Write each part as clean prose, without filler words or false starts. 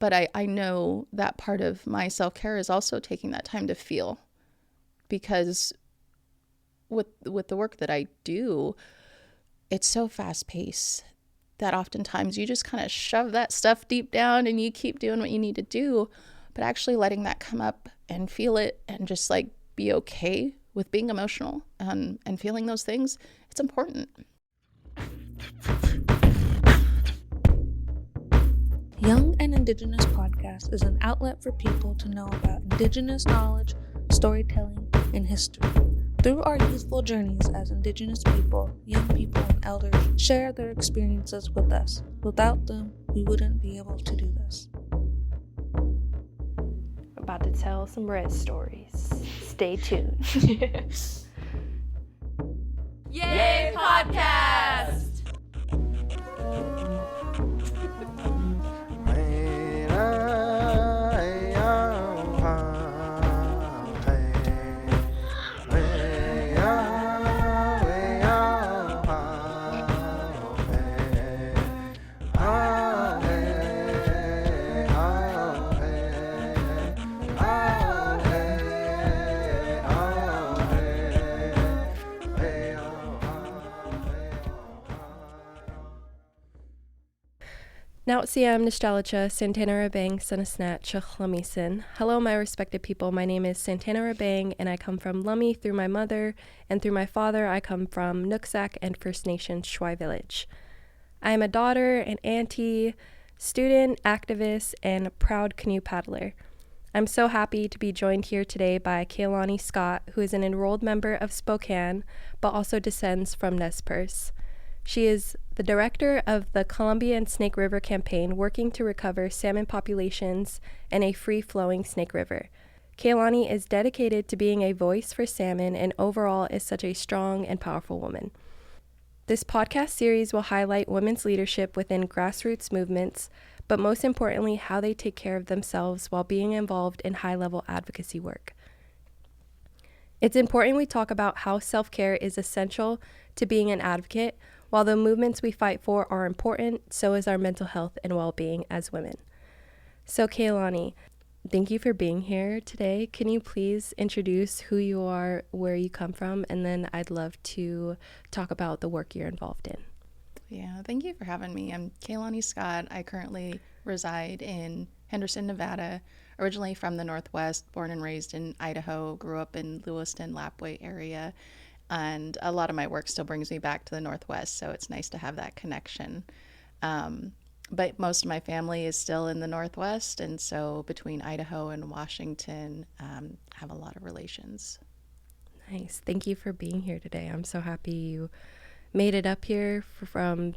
But I know that part of my self-care is also taking that time to feel, because with the work that I do, it's so fast-paced that oftentimes you just kind of shove that stuff deep down and you keep doing what you need to do. But actually letting that come up and feel it and just like be okay with being emotional and feeling those things, it's important. Young and Indigenous Podcast is an outlet for people to know about Indigenous knowledge, storytelling, and history. Through our youthful journeys as Indigenous people, young people and elders share their experiences with us. Without them, we wouldn't be able to do this. About to tell some red stories. Stay tuned. Yay, podcast! Nautsiam Nishtalacha, Santana Rabang, Sanasnat, Chachlamisin. Hello, my respected people. My name is Santana Rabang, and I come from Lummi through my mother, and through my father, I come from Nooksack and First Nations Shwai Village. I am a daughter, an auntie, student, activist, and a proud canoe paddler. I'm so happy to be joined here today by Kayeloni Scott, who is an enrolled member of Spokane, but also descends from Nez Perce. She is the director of the Columbia and Snake River campaign, working to recover salmon populations in a free-flowing Snake River. Kayeloni is dedicated to being a voice for salmon and overall is such a strong and powerful woman. This podcast series will highlight women's leadership within grassroots movements, but most importantly, how they take care of themselves while being involved in high-level advocacy work. It's important we talk about how self-care is essential to being an advocate. While the movements we fight for are important, so is our mental health and well-being as women. So Kayeloni, thank you for being here today. Can you please introduce who you are, where you come from, and then I'd love to talk about the work you're involved in. Yeah, thank you for having me. I'm Kayeloni Scott. I currently reside in Henderson, Nevada, originally from the Northwest, born and raised in Idaho, grew up in Lewiston, Lapwai area. And a lot of my work still brings me back to the Northwest, so it's nice to have that connection. But most of my family is still in the Northwest, and so between Idaho and Washington, have a lot of relations. Nice. Thank you for being here today. I'm so happy you made it up here from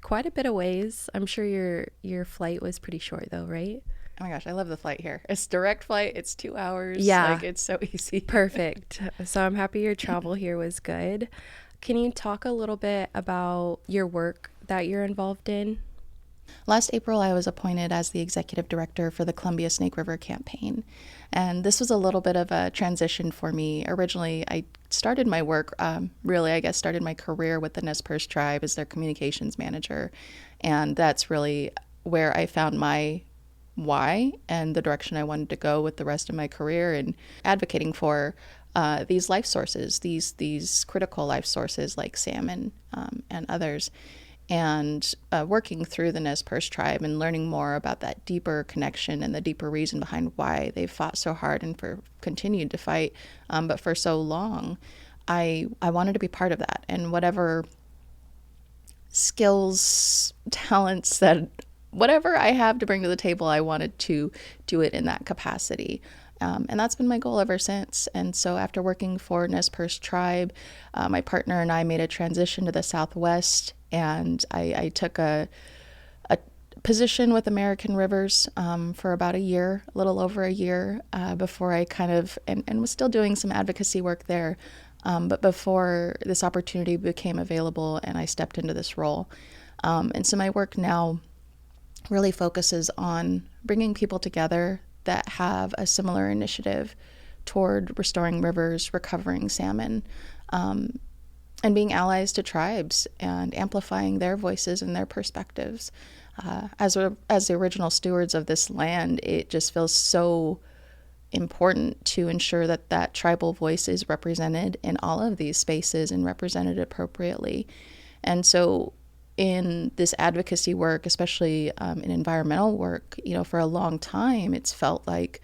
quite a bit of ways. I'm sure your flight was pretty short, though, right? Oh my gosh, I love the flight here. It's direct flight. It's 2 hours. Yeah. Like, it's so easy. Perfect. So I'm happy your travel here was good. Can you talk a little bit about your work that you're involved in? Last April, I was appointed as the executive director for the Columbia Snake River campaign. And this was a little bit of a transition for me. Originally, I started my work, started my career with the Nez Perce tribe as their communications manager. And that's really where I found my why and the direction I wanted to go with the rest of my career, and advocating for these life sources, these critical life sources like salmon and others, and working through the Nez Perce tribe and learning more about that deeper connection and the deeper reason behind why they fought so hard and continued to fight, but for so long. I wanted to be part of that, and whatever skills, talents whatever I have to bring to the table, I wanted to do it in that capacity. And that's been my goal ever since. And so after working for Nez Perce tribe, my partner and I made a transition to the Southwest, and I took a position with American Rivers for about a little over a year, before I and was still doing some advocacy work there, but before this opportunity became available and I stepped into this role. And so my work now really focuses on bringing people together that have a similar initiative toward restoring rivers, recovering salmon, and being allies to tribes and amplifying their voices and their perspectives. As the original stewards of this land, it just feels so important to ensure that that tribal voice is represented in all of these spaces and represented appropriately. And so in this advocacy work, especially in environmental work, for a long time, it's felt like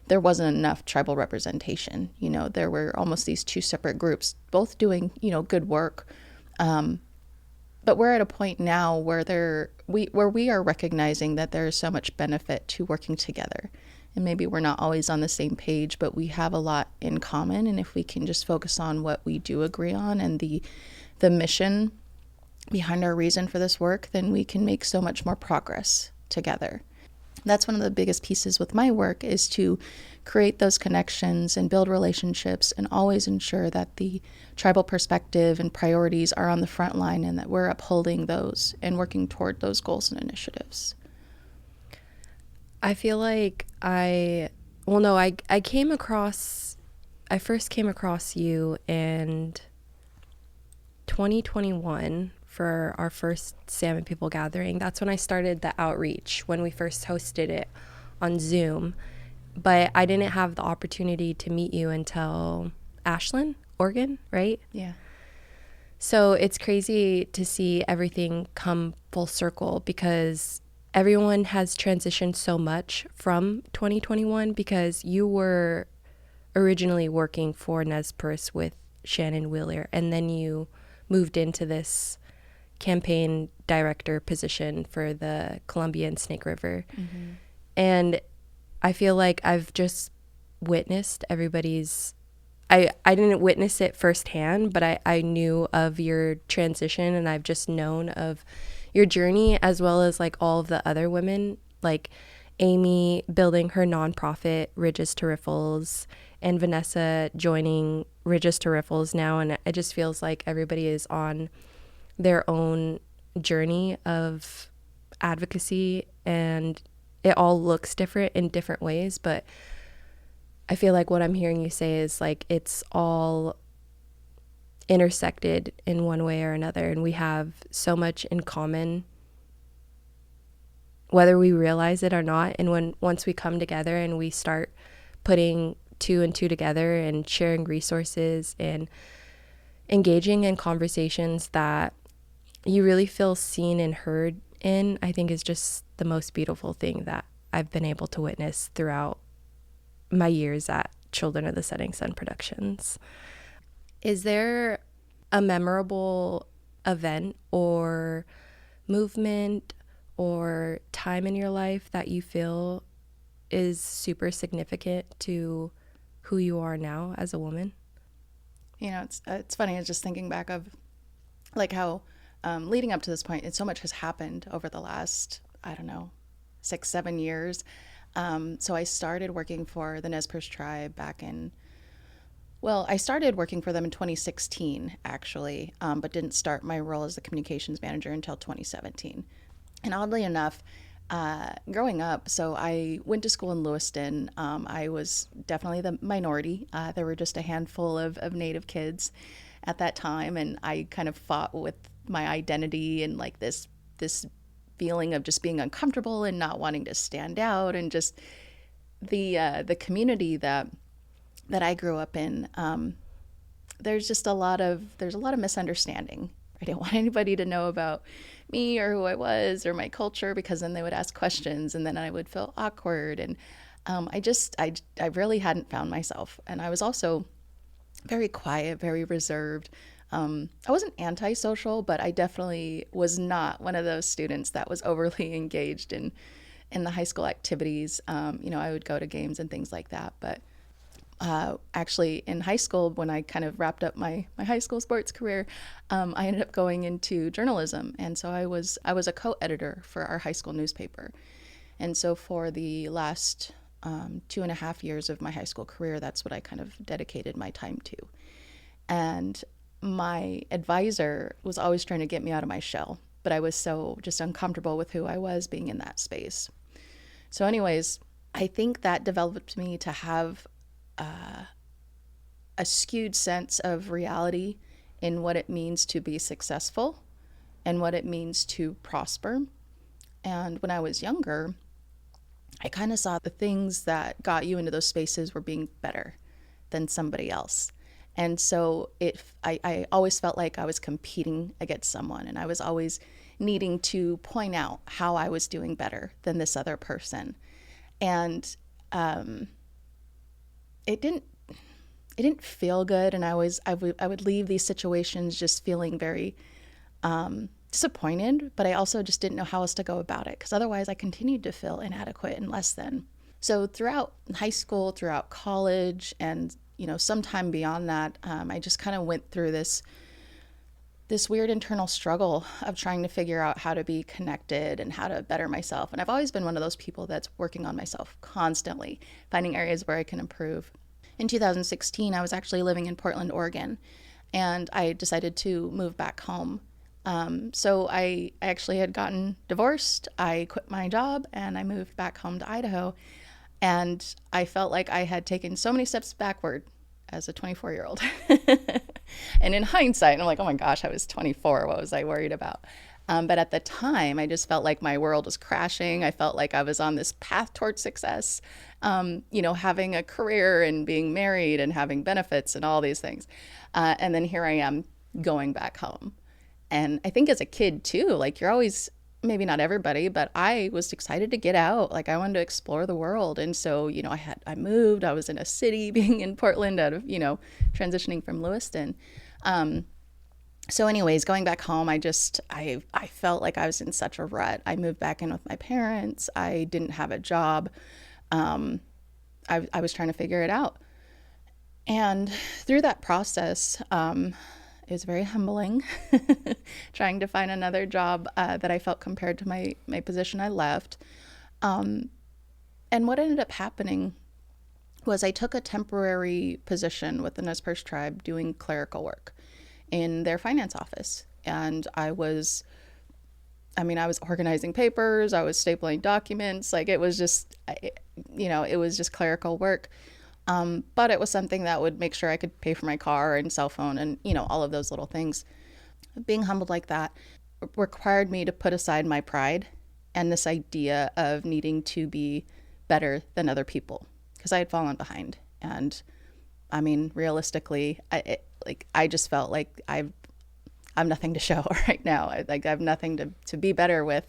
there wasn't enough tribal representation. There were almost these two separate groups, both doing, good work. But we're at a point now where we are recognizing that there is so much benefit to working together. And maybe we're not always on the same page, but we have a lot in common. And if we can just focus on what we do agree on and the mission behind our reason for this work, then we can make so much more progress together. That's one of the biggest pieces with my work, is to create those connections and build relationships and always ensure that the tribal perspective and priorities are on the front line and that we're upholding those and working toward those goals and initiatives. I feel like I first came across you in 2021 for our first Salmon People gathering. That's when I started the outreach, when we first hosted it on Zoom. But I didn't have the opportunity to meet you until Ashland, Oregon, right? Yeah. So it's crazy to see everything come full circle, because everyone has transitioned so much from 2021, because you were originally working for Nez Perce with Shannon Wheeler, and then you moved into this campaign director position for the Columbia and Snake River. Mm-hmm. And I feel like I've just witnessed I didn't witness it firsthand, but I knew of your transition, and I've just known of your journey, as well as like all of the other women, like Amy building her nonprofit Ridges to Riffles, and Vanessa joining Ridges to Riffles now. And it just feels like everybody is on their own journey of advocacy, and it all looks different in different ways. But I feel like what I'm hearing you say is like it's all intersected in one way or another, and we have so much in common, whether we realize it or not. And once we come together and we start putting two and two together and sharing resources and engaging in conversations that you really feel seen and heard in, I think is just the most beautiful thing that I've been able to witness throughout my years at Children of the Setting Sun Productions. Is there a memorable event or movement or time in your life that you feel is super significant to who you are now as a woman? It's funny. I was just thinking back of like how leading up to this point, so much has happened over the last, 6-7 years. So I started working for the Nez Perce tribe I started working for them in 2016, actually, but didn't start my role as the communications manager until 2017. And oddly enough, growing up, so I went to school in Lewiston. I was definitely the minority. There were just a handful of Native kids at that time, and I kind of fought with my identity and like this feeling of just being uncomfortable and not wanting to stand out, and just the community that I grew up in. There's a lot of misunderstanding. I didn't want anybody to know about me or who I was or my culture, because then they would ask questions and then I would feel awkward. And I really hadn't found myself. And I was also very quiet, very reserved. I wasn't antisocial, but I definitely was not one of those students that was overly engaged in the high school activities. I would go to games and things like that. But actually in high school, when I kind of wrapped up my high school sports career, I ended up going into journalism. And so I was a co-editor for our high school newspaper. And so for the last 2.5 years of my high school career, that's what I kind of dedicated my time to. And my advisor was always trying to get me out of my shell, but I was so just uncomfortable with who I was being in that space. So anyways, I think that developed me to have a skewed sense of reality in what it means to be successful and what it means to prosper. And when I was younger, I kind of saw the things that got you into those spaces were being better than somebody else. And so I always felt like I was competing against someone, and I was always needing to point out how I was doing better than this other person. And it didn't feel good, and I would leave these situations just feeling very disappointed, but I also just didn't know how else to go about it, because otherwise I continued to feel inadequate and less than. So throughout high school, throughout college, and sometime beyond that, I just kind of went through this weird internal struggle of trying to figure out how to be connected and how to better myself. And I've always been one of those people that's working on myself constantly, finding areas where I can improve. In 2016, I was actually living in Portland, Oregon, and I decided to move back home. So I actually had gotten divorced. I quit my job and I moved back home to Idaho. And I felt like I had taken so many steps backward as a 24-year-old. And in hindsight, I'm like, oh my gosh, I was 24. What was I worried about? But at the time, I just felt like my world was crashing. I felt like I was on this path towards success, having a career and being married and having benefits and all these things. And then here I am going back home. And I think as a kid too, like you're always, maybe not everybody, but I was excited to get out. Like I wanted to explore the world. And so, I moved, I was in a city being in Portland out of, transitioning from Lewiston. So anyways, going back home, I felt like I was in such a rut. I moved back in with my parents. I didn't have a job. I was trying to figure it out. And through that process, it was very humbling trying to find another job that I felt compared to my position I left. And what ended up happening was I took a temporary position with the Nez Perce tribe doing clerical work in their finance office. And I was organizing papers, I was stapling documents, like it was just, it was just clerical work. But it was something that would make sure I could pay for my car and cell phone and, all of those little things. Being humbled like that required me to put aside my pride and this idea of needing to be better than other people, because I had fallen behind. And realistically, I just felt like I'm nothing to show right now. I have nothing to be better with.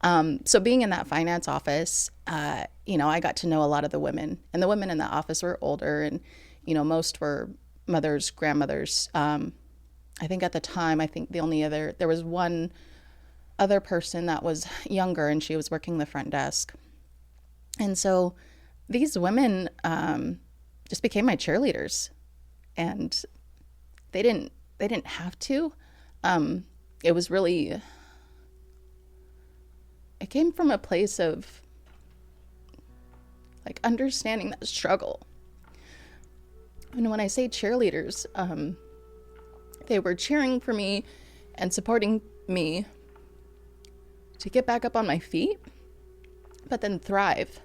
So being in that finance office, I got to know a lot of the women, and the women in the office were older, and, most were mothers, grandmothers. I think at the time, there was one other person that was younger, and she was working the front desk. And so these women, just became my cheerleaders, and they didn't have to. It was really, it came from a place of like understanding that struggle. And when I say cheerleaders, they were cheering for me and supporting me to get back up on my feet, but then thrive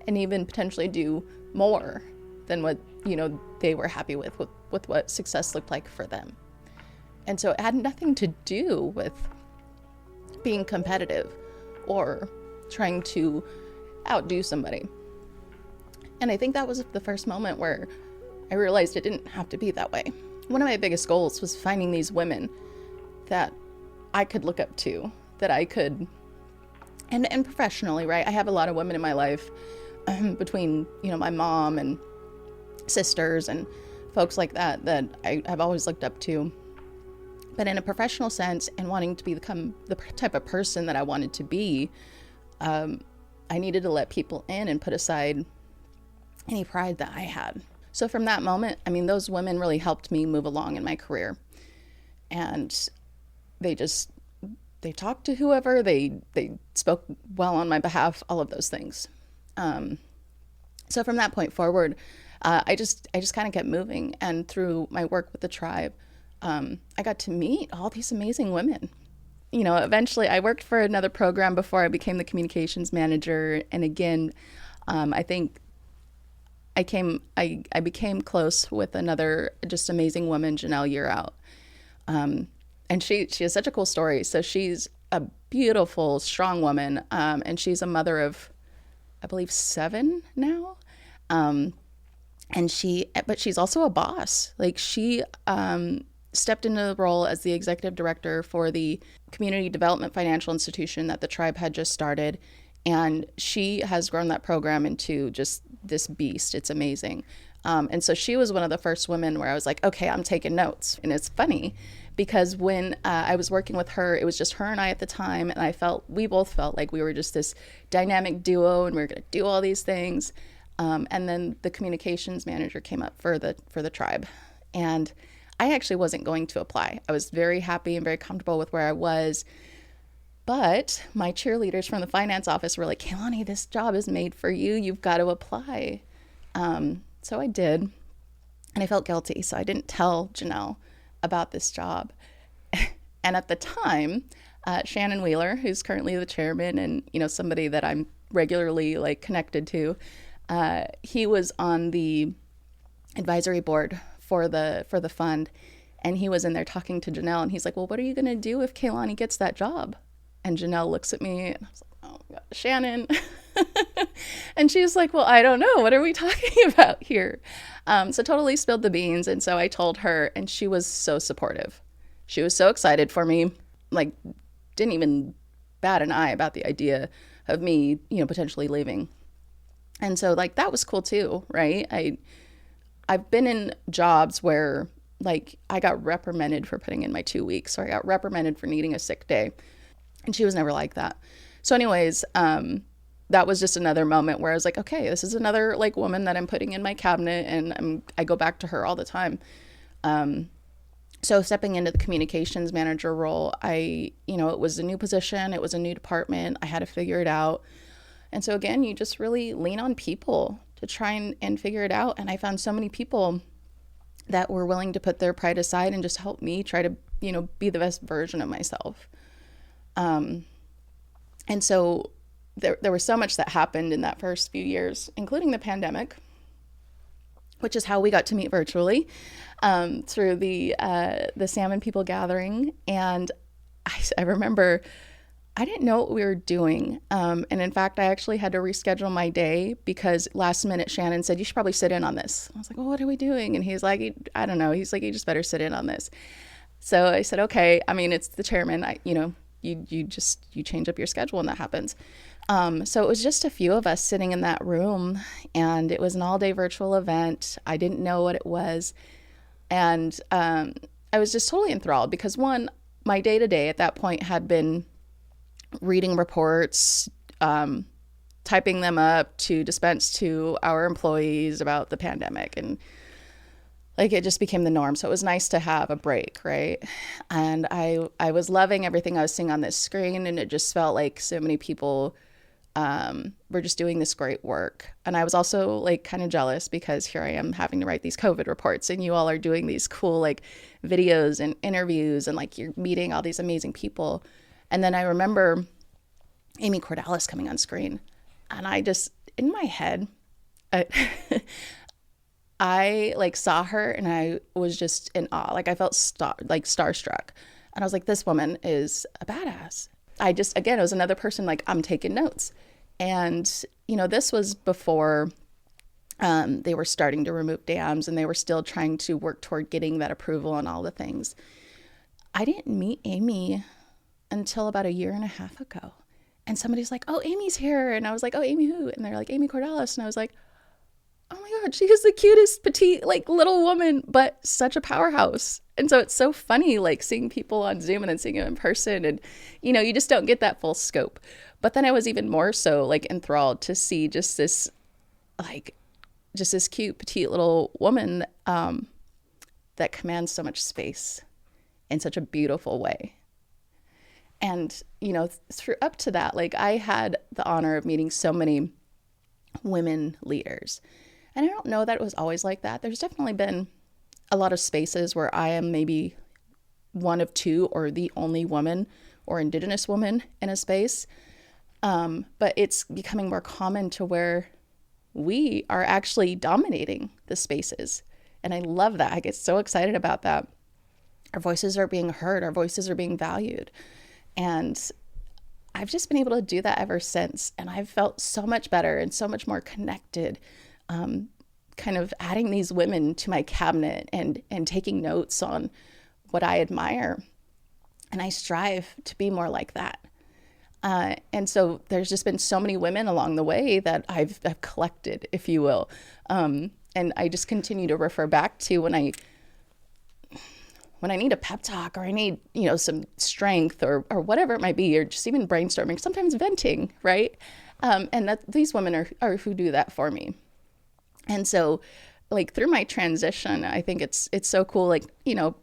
and even potentially do more than what, they were happy with what success looked like for them. And so it had nothing to do with being competitive or trying to outdo somebody. And I think that was the first moment where I realized it didn't have to be that way. One of my biggest goals was finding these women that I could look up to, that I could, and professionally, right? I have a lot of women in my life, between, my mom and sisters and folks like that I've always looked up to. But in a professional sense, and wanting to become the type of person that I wanted to be, I needed to let people in and put aside any pride that I had. So from that moment, those women really helped me move along in my career. And they talked to whoever, they spoke well on my behalf, all of those things. So from that point forward, I just kind of kept moving. And through my work with the tribe, I got to meet all these amazing women. Eventually I worked for another program before I became the communications manager. And again, I think I became close with another just amazing woman, Janelle Yearout. And she has such a cool story. So she's a beautiful, strong woman. And she's a mother of, I believe, 7 now. But she's also a boss. Like she stepped into the role as the executive director for the community development financial institution that the tribe had just started. And she has grown that program into just this beast. It's amazing. And so she was one of the first women where I was like, okay, I'm taking notes. And it's funny because when I was working with her, it was just her and I at the time. And we both felt like we were just this dynamic duo and we were going to do all these things. And then the communications manager came up for the tribe. And I actually wasn't going to apply. I was very happy and very comfortable with where I was. But my cheerleaders from the finance office were like, Kayeloni, this job is made for you. You've got to apply. So I did. And I felt guilty. So I didn't tell Janelle about this job. And at the time, Shannon Wheeler, who's currently the chairman and, somebody that I'm regularly like connected to, he was on the advisory board for the fund. And he was in there talking to Janelle. And he's like, well, what are you going to do if Kayeloni gets that job? And Janelle looks at me and I was like, oh, God, Shannon. And she's like, well, I don't know. What are we talking about here? So totally spilled the beans. And so I told her, and she was so supportive. She was so excited for me, like didn't even bat an eye about the idea of me, potentially leaving. And so like, that was cool too, right? I've been in jobs where like I got reprimanded for putting in my 2 weeks, or I got reprimanded for needing a sick day. And she was never like that. So anyways, that was just another moment where I was like, okay, this is another like woman that I'm putting in my cabinet, and I go back to her all the time. So stepping into the communications manager role, it was a new position. It was a new department. I had to figure it out. And so again, you just really lean on people to try and figure it out. And I found so many people that were willing to put their pride aside and just help me try to, be the best version of myself. And so there was so much that happened in that first few years, including the pandemic, which is how we got to meet virtually through the Salmon People gathering. And I remember I didn't know what we were doing. And in fact, I actually had to reschedule my day because last minute Shannon said, you should probably sit in on this. I was like, well, what are we doing? And he's like, I don't know. He's like, you just better sit in on this. So I said, okay. I mean, it's the chairman. You change up your schedule and that happens. So it was just a few of us sitting in that room, and it was an all-day virtual event. I didn't know what it was. And I was just totally enthralled because one, my day-to-day at that point had been reading reports, typing them up to dispense to our employees about the pandemic, and like it just became the norm. So it was nice to have a break, right? And I was loving everything I was seeing on this screen, and it just felt like so many people were just doing this great work. And I was also like kind of jealous because here I am having to write these COVID reports, and you all are doing these cool like videos and interviews, and like you're meeting all these amazing people. And then I remember Amy Cordalis coming on screen, and I just, in my head, I like saw her and I was just in awe. Like I felt starstruck. And I was like, this woman is a badass. Again, it was another person like, I'm taking notes. And, this was before they were starting to remove dams, and they were still trying to work toward getting that approval and all the things. I didn't meet Amy until about 1.5 years ago. And somebody's like, oh, Amy's here. And I was like, oh, Amy who? And they're like, Amy Cordalis. And I was like, oh my God, she is the cutest petite, like little woman, but such a powerhouse. And so it's so funny, like seeing people on Zoom and then seeing them in person, and, you just don't get that full scope. But then I was even more so like enthralled to see just this cute, petite little woman that commands so much space in such a beautiful way. And, through up to that, like I had the honor of meeting so many women leaders. And I don't know that it was always like that. There's definitely been a lot of spaces where I am maybe one of two or the only woman or Indigenous woman in a space. But it's becoming more common to where we are actually dominating the spaces. And I love that. I get so excited about that. Our voices are being heard. Our voices are being valued. And I've just been able to do that ever since. And I've felt so much better and so much more connected, kind of adding these women to my cabinet and taking notes on what I admire. And I strive to be more like that. And so there's just been so many women along the way that I've collected, if you will. And I just continue to refer back to when I need a pep talk, or I need, some strength, or whatever it might be, or just even brainstorming, sometimes venting, right? And that these women are who do that for me. And so, like, through my transition, I think it's so cool. Like,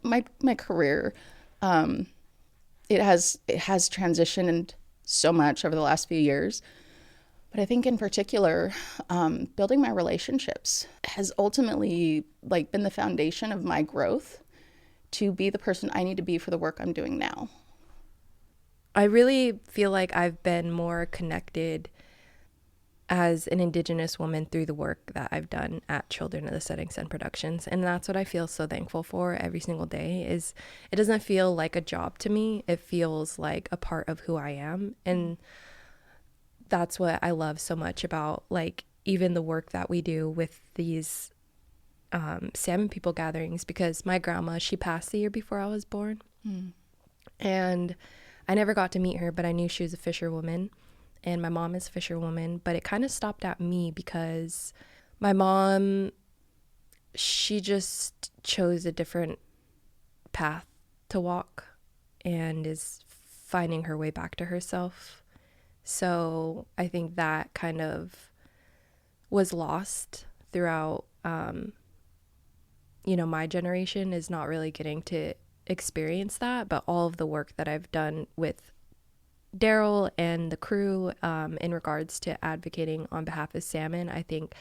my career, it has transitioned so much over the last few years. But I think in particular, building my relationships has ultimately been the foundation of my growth to be the person I need to be for the work I'm doing now. I really feel like I've been more connected as an Indigenous woman through the work that I've done at Children of the Setting Sun Productions. And that's what I feel so thankful for every single day. Is it doesn't feel like a job to me. It feels like a part of who I am. And that's what I love so much about, even the work that we do with these salmon people gatherings, because my grandma, she passed the year before I was born. And I never got to meet her, but I knew she was a fisherwoman, and my mom is a fisherwoman. But it kind of stopped at me because my mom, she just chose a different path to walk and is finding her way back to herself. So I think that kind of was lost throughout, my generation is not really getting to experience that. But all of the work that I've done with Daryl and the crew in regards to advocating on behalf of salmon, I think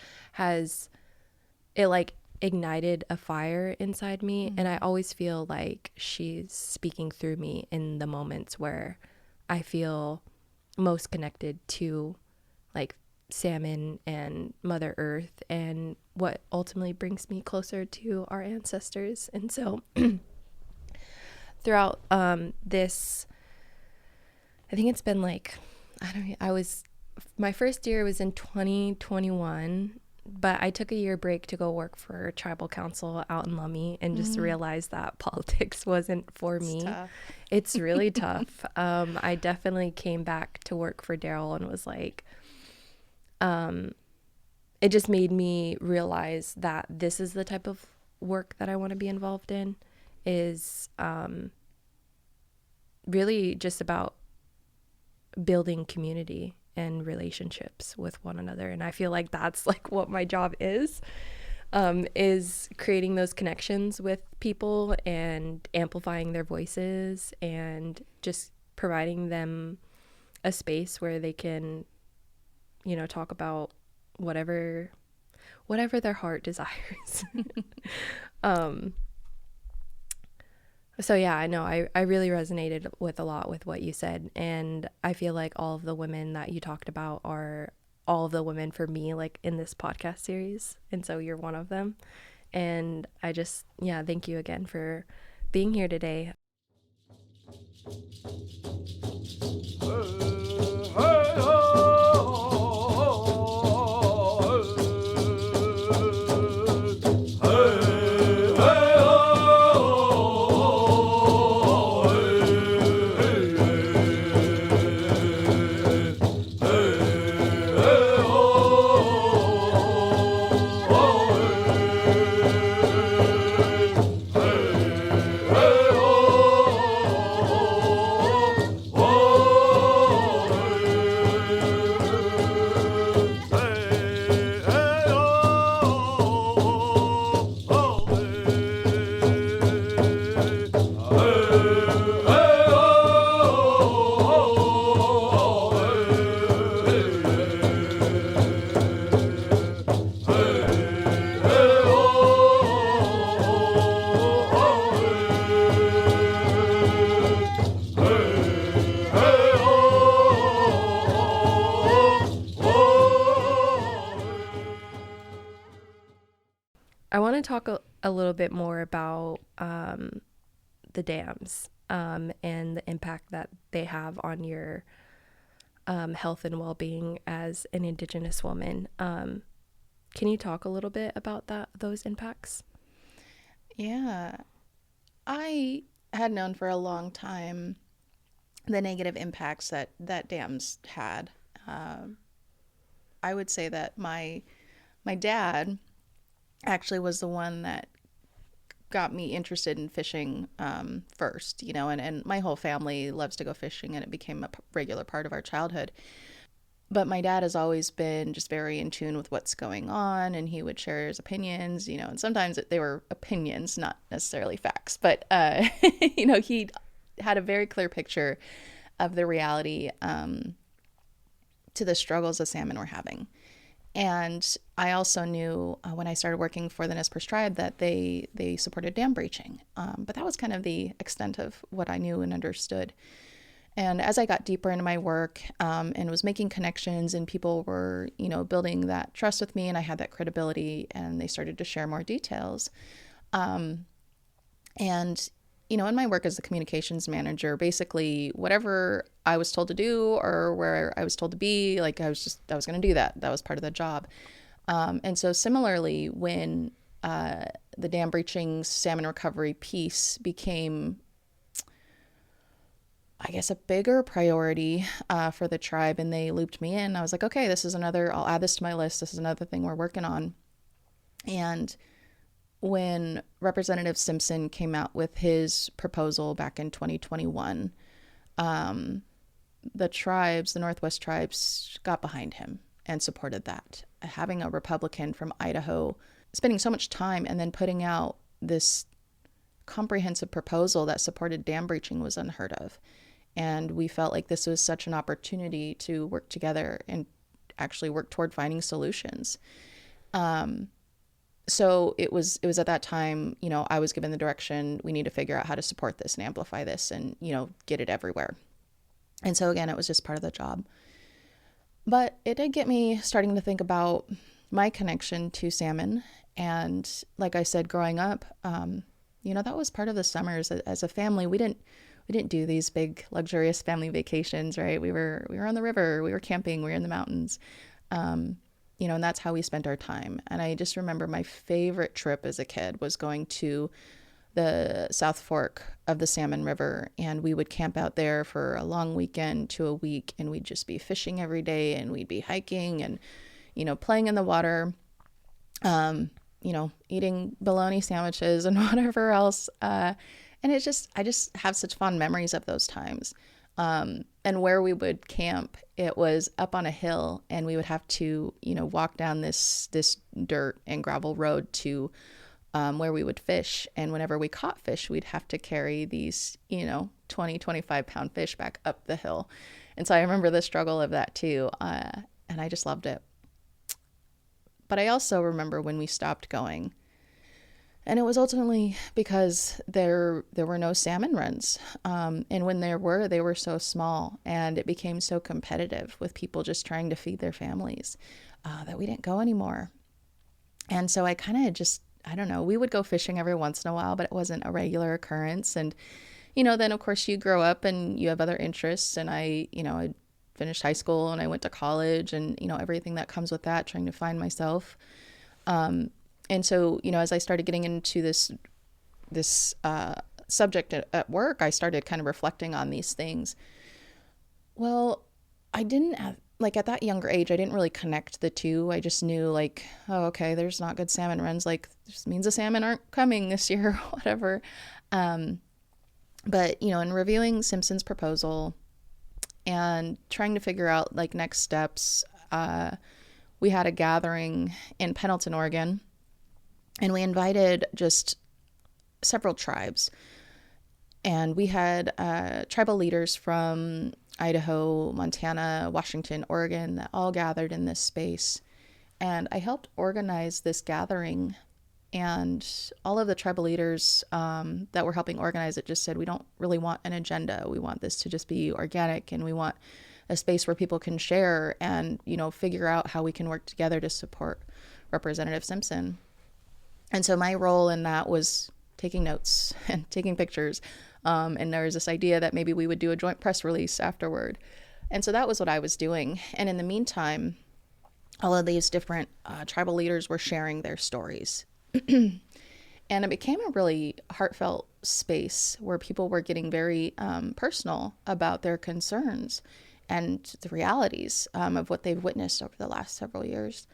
ignited a fire inside me. And I always feel like she's speaking through me in the moments where I feel most connected to salmon and Mother Earth, and what ultimately brings me closer to our ancestors. And so throughout this, I think it's been my first year was in 2021, but I took a year break to go work for tribal council out in Lummi, and just realized that politics wasn't for me. Tough. It's really tough. I definitely came back to work for Daryl and was it just made me realize that this is the type of work that I want to be involved in, is really just about building community and relationships with one another. And I feel like that's what my job is creating those connections with people and amplifying their voices, and just providing them a space where they can talk about whatever their heart desires. So yeah, I know I really resonated with a lot with what you said, and I feel like all of the women that you talked about are all of the women for me, in this podcast series, and so you're one of them. And I just, thank you again for being here today. I want to talk a little bit more about the dams and the impact that they have on your health and well-being as an Indigenous woman. Can you talk a little bit about those impacts? Yeah. I had known for a long time the negative impacts that dams had. I would say that my dad actually was the one that got me interested in fishing first, and my whole family loves to go fishing, and it became a regular part of our childhood. But my dad has always been just very in tune with what's going on, and he would share his opinions, and sometimes they were opinions, not necessarily facts. But, he had a very clear picture of the reality to the struggles the salmon were having. And I also knew when I started working for the Nez Perce tribe that they supported dam breaching. But that was kind of the extent of what I knew and understood. And as I got deeper into my work and was making connections, and people were, building that trust with me, and I had that credibility, and they started to share more details. In my work as the communications manager, basically whatever I was told to do or where I was told to be, I was going to do that. That was part of the job. And so similarly, when the dam breaching salmon recovery piece became, I guess, a bigger priority for the tribe, and they looped me in, I was like, okay, I'll add this to my list. This is another thing we're working on. And when Representative Simpson came out with his proposal back in 2021, the Northwest tribes got behind him and supported that. Having a Republican from Idaho spending so much time and then putting out this comprehensive proposal that supported dam breaching was unheard of. And we felt like this was such an opportunity to work together and actually work toward finding solutions. So it was at that time, I was given the direction, we need to figure out how to support this and amplify this and, get it everywhere. And so again, it was just part of the job. But it did get me starting to think about my connection to salmon. And like I said, growing up, that was part of the summers. As a family, we didn't do these big luxurious family vacations, right? We were on the river, we were camping, we were in the mountains. And that's how we spent our time. And I just remember my favorite trip as a kid was going to the South Fork of the Salmon River, and we would camp out there for a long weekend to a week, and we'd just be fishing every day, and we'd be hiking and, playing in the water, eating bologna sandwiches and whatever else. And I just have such fond memories of those times. And where we would camp, it was up on a hill, and we would have to, walk down this dirt and gravel road to where we would fish. And whenever we caught fish, we'd have to carry these, 20, 25 pound fish back up the hill. And so I remember the struggle of that too. And I just loved it. But I also remember when we stopped going. And it was ultimately because there were no salmon runs. And when there were, they were so small, and it became so competitive with people just trying to feed their families that we didn't go anymore. And so I kind of just, I don't know, we would go fishing every once in a while, but it wasn't a regular occurrence. And, then of course you grow up and you have other interests. And I finished high school and I went to college, and, everything that comes with that, trying to find myself. And so, as I started getting into this subject at work, I started kind of reflecting on these things. Well, I didn't have, at that younger age, I didn't really connect the two. I just knew oh, okay, there's not good salmon runs. This means the salmon aren't coming this year or whatever. But, in reviewing Simpson's proposal and trying to figure out next steps, we had a gathering in Pendleton, Oregon. And we invited just several tribes. And we had tribal leaders from Idaho, Montana, Washington, Oregon that all gathered in this space. And I helped organize this gathering. And all of the tribal leaders that were helping organize it just said, we don't really want an agenda. We want this to just be organic, and we want a space where people can share and, figure out how we can work together to support Representative Simpson. And so my role in that was taking notes and taking pictures. And there was this idea that maybe we would do a joint press release afterward. And so that was what I was doing. And in the meantime, all of these different tribal leaders were sharing their stories. And it became a really heartfelt space where people were getting very personal about their concerns and the realities of what they've witnessed over the last several years.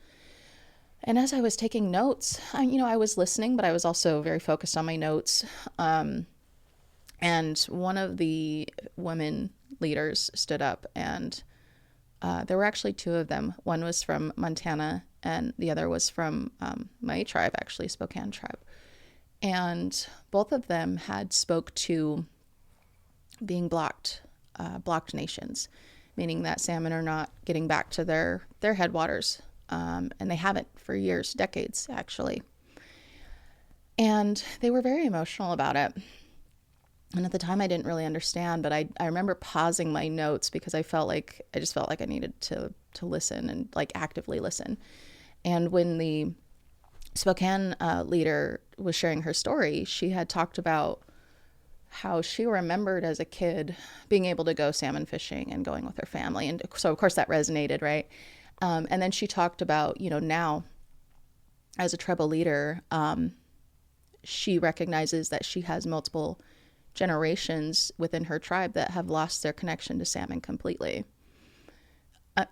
And as I was taking notes, I was listening, but I was also very focused on my notes. And one of the women leaders stood up, and there were actually two of them. One was from Montana, and the other was from my tribe, actually, Spokane tribe. And both of them had spoke to being blocked nations, meaning that salmon are not getting back to their headwaters. And they haven't for years, decades, actually. And they were very emotional about it. And at the time I didn't really understand, but I remember pausing my notes because I just felt like I needed to listen and like actively listen. And when the Spokane leader was sharing her story, she had talked about how she remembered as a kid being able to go salmon fishing and going with her family. And so, of course, that resonated, right? And then she talked about, now as a tribal leader, she recognizes that she has multiple generations within her tribe that have lost their connection to salmon completely.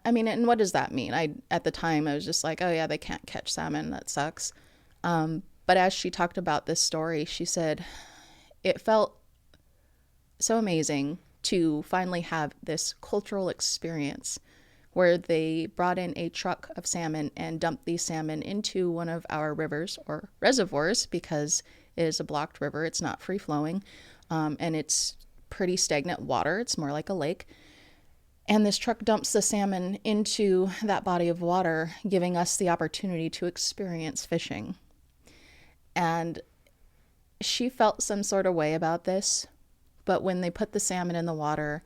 And what does that mean? At the time, I was just like, oh yeah, they can't catch salmon. That sucks. But as she talked about this story, she said, it felt so amazing to finally have this cultural experience where they brought in a truck of salmon and dumped these salmon into one of our rivers or reservoirs, because it is a blocked river. It's not free flowing. And it's pretty stagnant water. It's more like a lake. And this truck dumps the salmon into that body of water, giving us the opportunity to experience fishing. And she felt some sort of way about this, but when they put the salmon in the water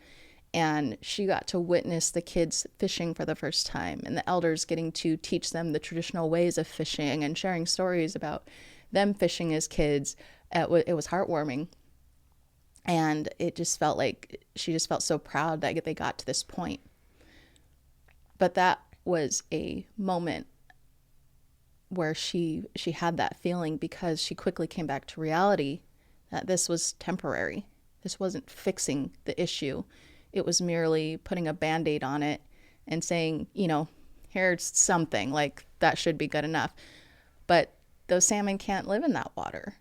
and she got to witness the kids fishing for the first time and the elders getting to teach them the traditional ways of fishing and sharing stories about them fishing as kids, it was heartwarming. And it just felt like she just felt so proud that they got to this point. But that was a moment where she had that feeling, because she quickly came back to reality that this was temporary. This wasn't fixing the issue. It was merely putting a Band-Aid on it and saying, here's something, like that should be good enough. But those salmon can't live in that water.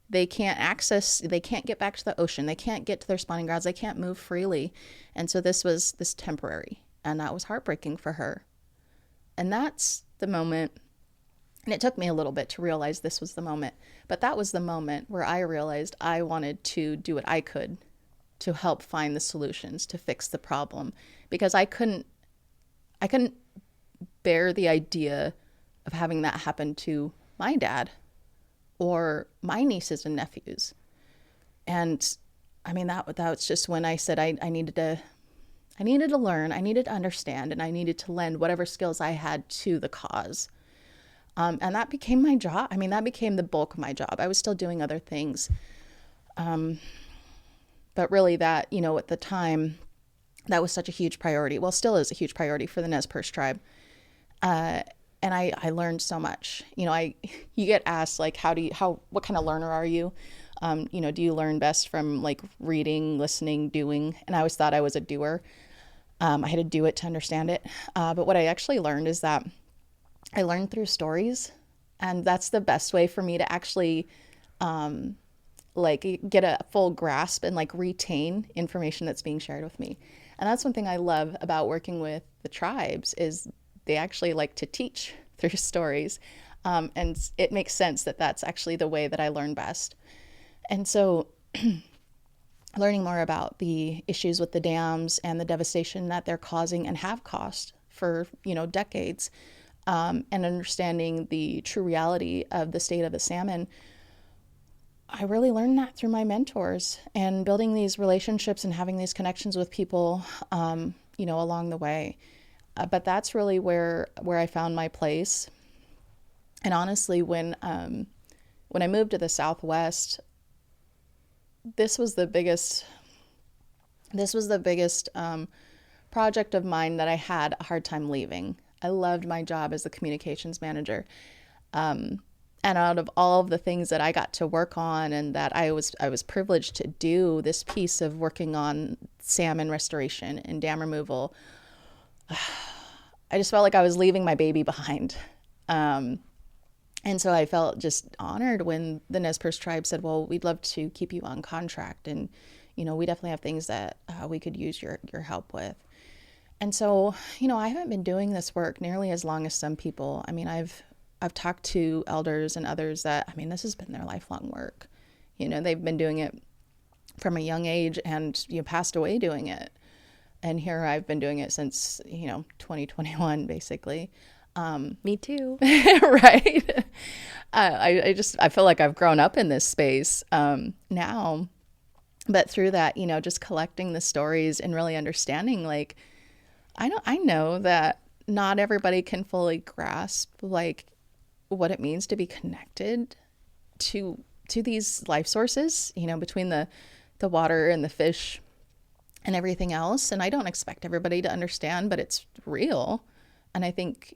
They can't get back to the ocean. They can't get to their spawning grounds. They can't move freely. And so this was this temporary, and that was heartbreaking for her. And that's the moment, and it took me a little bit to realize this was the moment, but that was the moment where I realized I wanted to do what I could to help find the solutions, to fix the problem, because I couldn't bear the idea of having that happen to my dad or my nieces and nephews. And that was just when I said I needed to learn, I needed to understand, and I needed to lend whatever skills I had to the cause. And that became my job. That became the bulk of my job. I was still doing other things. But really that, at the time, that was such a huge priority. Well, still is a huge priority for the Nez Perce tribe. And I learned so much. You get asked like, what kind of learner are you? Do you learn best from like reading, listening, doing? And I always thought I was a doer. I had to do it to understand it. But what I actually learned is that I learned through stories, and that's the best way for me to actually get a full grasp and like retain information that's being shared with me. And that's one thing I love about working with the tribes is they actually like to teach through stories. And it makes sense that that's actually the way that I learn best. And so learning more about the issues with the dams and the devastation that they're causing and have caused for, decades, and understanding the true reality of the state of the salmon, I really learned that through my mentors and building these relationships and having these connections with people, along the way. But that's really where I found my place. And honestly, when I moved to the Southwest, this was the biggest project of mine that I had a hard time leaving. I loved my job as the communications manager. And out of all of the things that I got to work on and that I was privileged to do, this piece of working on salmon restoration and dam removal, I just felt like I was leaving my baby behind. And so I felt just honored when the Nez Perce tribe said, well, we'd love to keep you on contract. And, we definitely have things that we could use your help with. And so, I haven't been doing this work nearly as long as some people. I mean, I've talked to elders and others that, this has been their lifelong work. They've been doing it from a young age and, passed away doing it. And here I've been doing it since, 2021, basically. Me too. Right. I feel like I've grown up in this space now. But through that, just collecting the stories and really understanding, like, I know that not everybody can fully grasp, like, what it means to be connected to these life sources, between the water and the fish and everything else. And I don't expect everybody to understand, but it's real. And I think,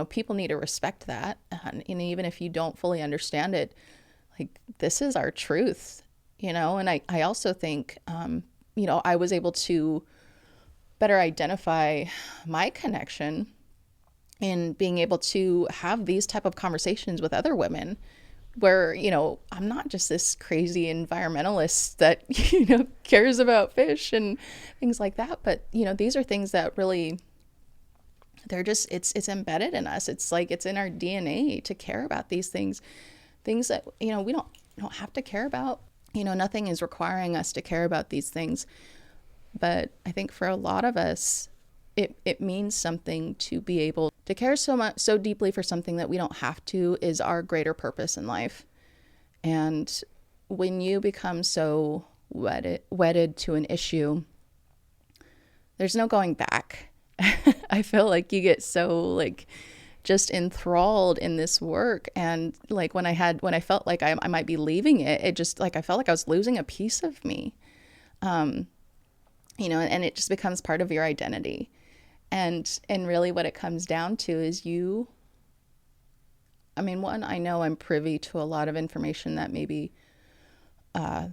people need to respect that. And even if you don't fully understand it, like, this is our truth, and I also think, I was able to better identify my connection in being able to have these type of conversations with other women where, I'm not just this crazy environmentalist that, cares about fish and things like that. But, these are things that really, they're just, it's embedded in us. It's like, it's in our DNA to care about these things that, we don't have to care about. Nothing is requiring us to care about these things. But I think for a lot of us, it means something to be able to care so deeply for something that we don't have to is our greater purpose in life. And when you become so wedded to an issue, there's no going back. I feel like you get so like just enthralled in this work. And like when I felt like I might be leaving it, it just like, I felt like I was losing a piece of me. And it just becomes part of your identity. And really what it comes down to is one, I know I'm privy to a lot of information that maybe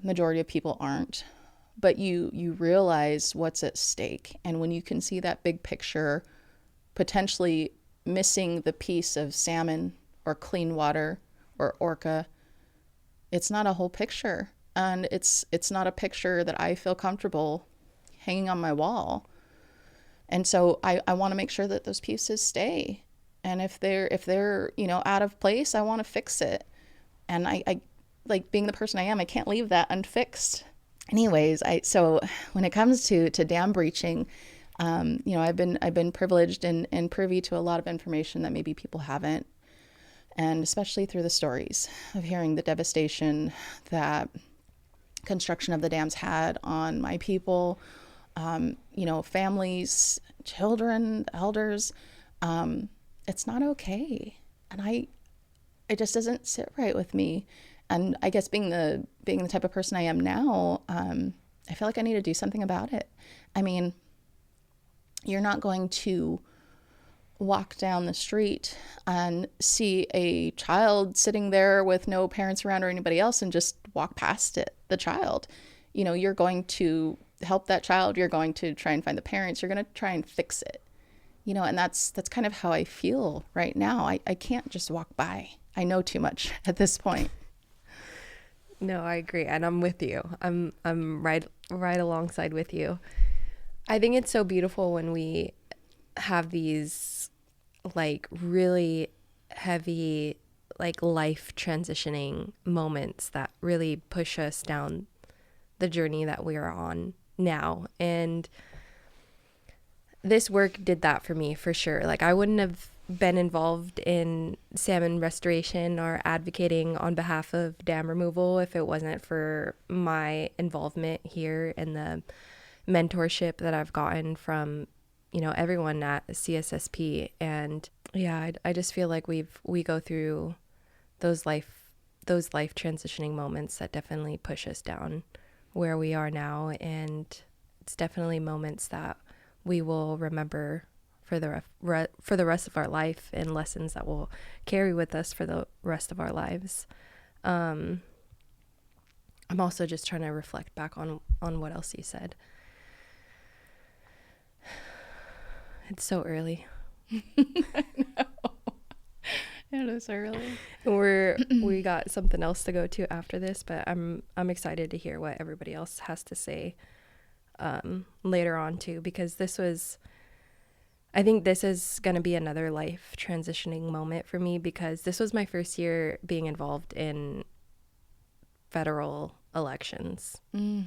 majority of people aren't, but you realize what's at stake. And when you can see that big picture, potentially missing the piece of salmon or clean water or orca, it's not a whole picture. And it's not a picture that I feel comfortable hanging on my wall. And so I want to make sure that those pieces stay. And if they're, out of place, I want to fix it. And I like being the person I am, I can't leave that unfixed. Anyways, so when it comes to dam breaching, I've been privileged and privy to a lot of information that maybe people haven't. And especially through the stories of hearing the devastation that construction of the dams had on my people, families, children, elders. It's not okay. And it just doesn't sit right with me. And I guess being the type of person I am now, I feel like I need to do something about it. You're not going to walk down the street and see a child sitting there with no parents around or anybody else and just walk past the child. You're going to help that child. You're going to try and find the parents. You're going to try and fix it. And that's kind of how I feel right now. I can't just walk by. I know too much at this point. No, I agree. And I'm with you. I'm right alongside with you. I think it's so beautiful when we have these like really heavy, like life transitioning moments that really push us down the journey that we are on now. And this work did that for me for sure. Like I wouldn't have been involved in salmon restoration or advocating on behalf of dam removal if it wasn't for my involvement here and the mentorship that I've gotten from, everyone at CSSP. And yeah, I just feel like we go through those life transitioning moments that definitely push us down where we are now. And it's definitely moments that we will remember for the rest of our life, and lessons that will carry with us for the rest of our lives. I'm also just trying to reflect back on what else you said. It's so early. I know. It is early. We got something else to go to after this, but I'm excited to hear what everybody else has to say later on too, because I think this is going to be another life transitioning moment for me, because this was my first year being involved in federal elections.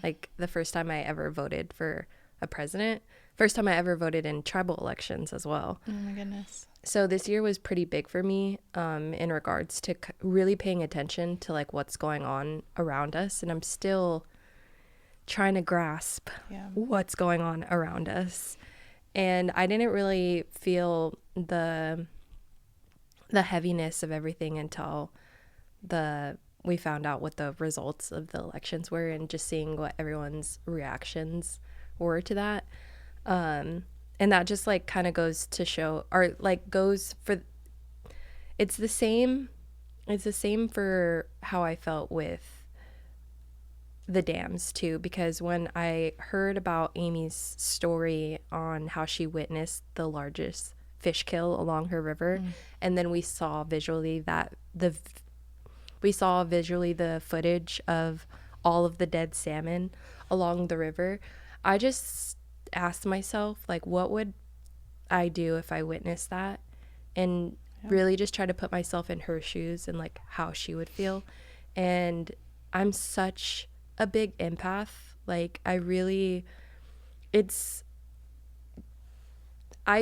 Like the first time I ever voted for a president, first time I ever voted in tribal elections as well. Oh my goodness. So this year was pretty big for me in regards to really paying attention to like what's going on around us. And I'm still trying to grasp what's going on around us. And I didn't really feel the heaviness of everything until we found out what the results of the elections were, and just seeing what everyone's reactions were to that. And that just like kind of goes to show, or like goes for, it's the same for how I felt with the dams too, because when I heard about Amy's story on how she witnessed the largest fish kill along her river, and then we saw visually the footage of all of the dead salmon along the river, I just asked myself, like, what would I do if I witnessed that? And really just try to put myself in her shoes and like how she would feel. And I'm such a big empath. Like I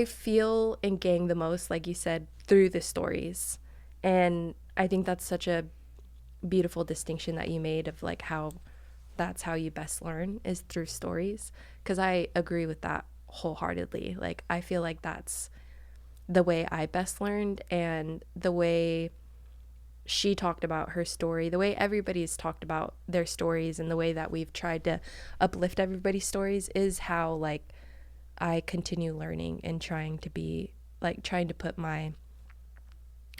feel and gang the most, like you said, through the stories. And I think that's such a beautiful distinction that you made of like how that's how you best learn, is through stories. Because I agree with that wholeheartedly. Like I feel like that's the way I best learned, and the way she talked about her story, the way everybody's talked about their stories, and the way that we've tried to uplift everybody's stories is how like I continue learning and trying to put my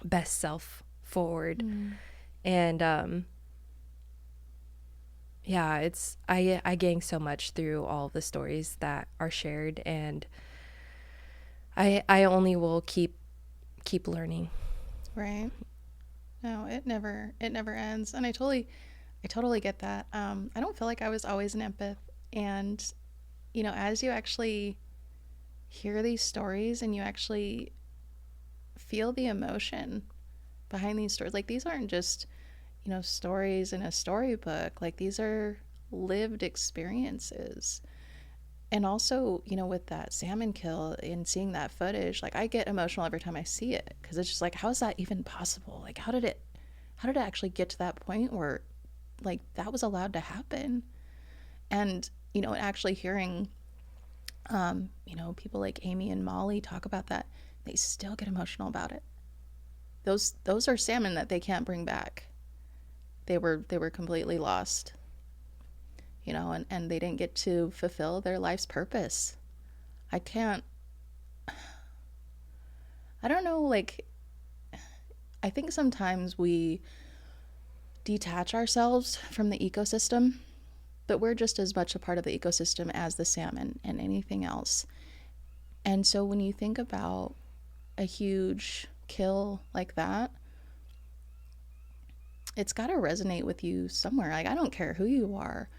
best self forward. And I gain so much through all the stories that are shared, and I only will keep learning. Right. No, it never ends. And I totally get that. I don't feel like I was always an empath. And, you know, as you actually hear these stories and you actually feel the emotion behind these stories, like these aren't just, you know, stories in a storybook. Like these are lived experiences. And also, you know, with that salmon kill and seeing that footage, like I get emotional every time I see it, because it's just like, how is that even possible? Like, how did it actually get to that point where like that was allowed to happen? And, you know, actually hearing, you know, people like Amy and Molly talk about that, they still get emotional about it. Those are salmon that they can't bring back. They were completely lost. You know, and they didn't get to fulfill their life's purpose. I don't know, like, I think sometimes we detach ourselves from the ecosystem, but we're just as much a part of the ecosystem as the salmon and anything else. And so when you think about a huge kill like that, it's got to resonate with you somewhere. Like, I don't care who you are.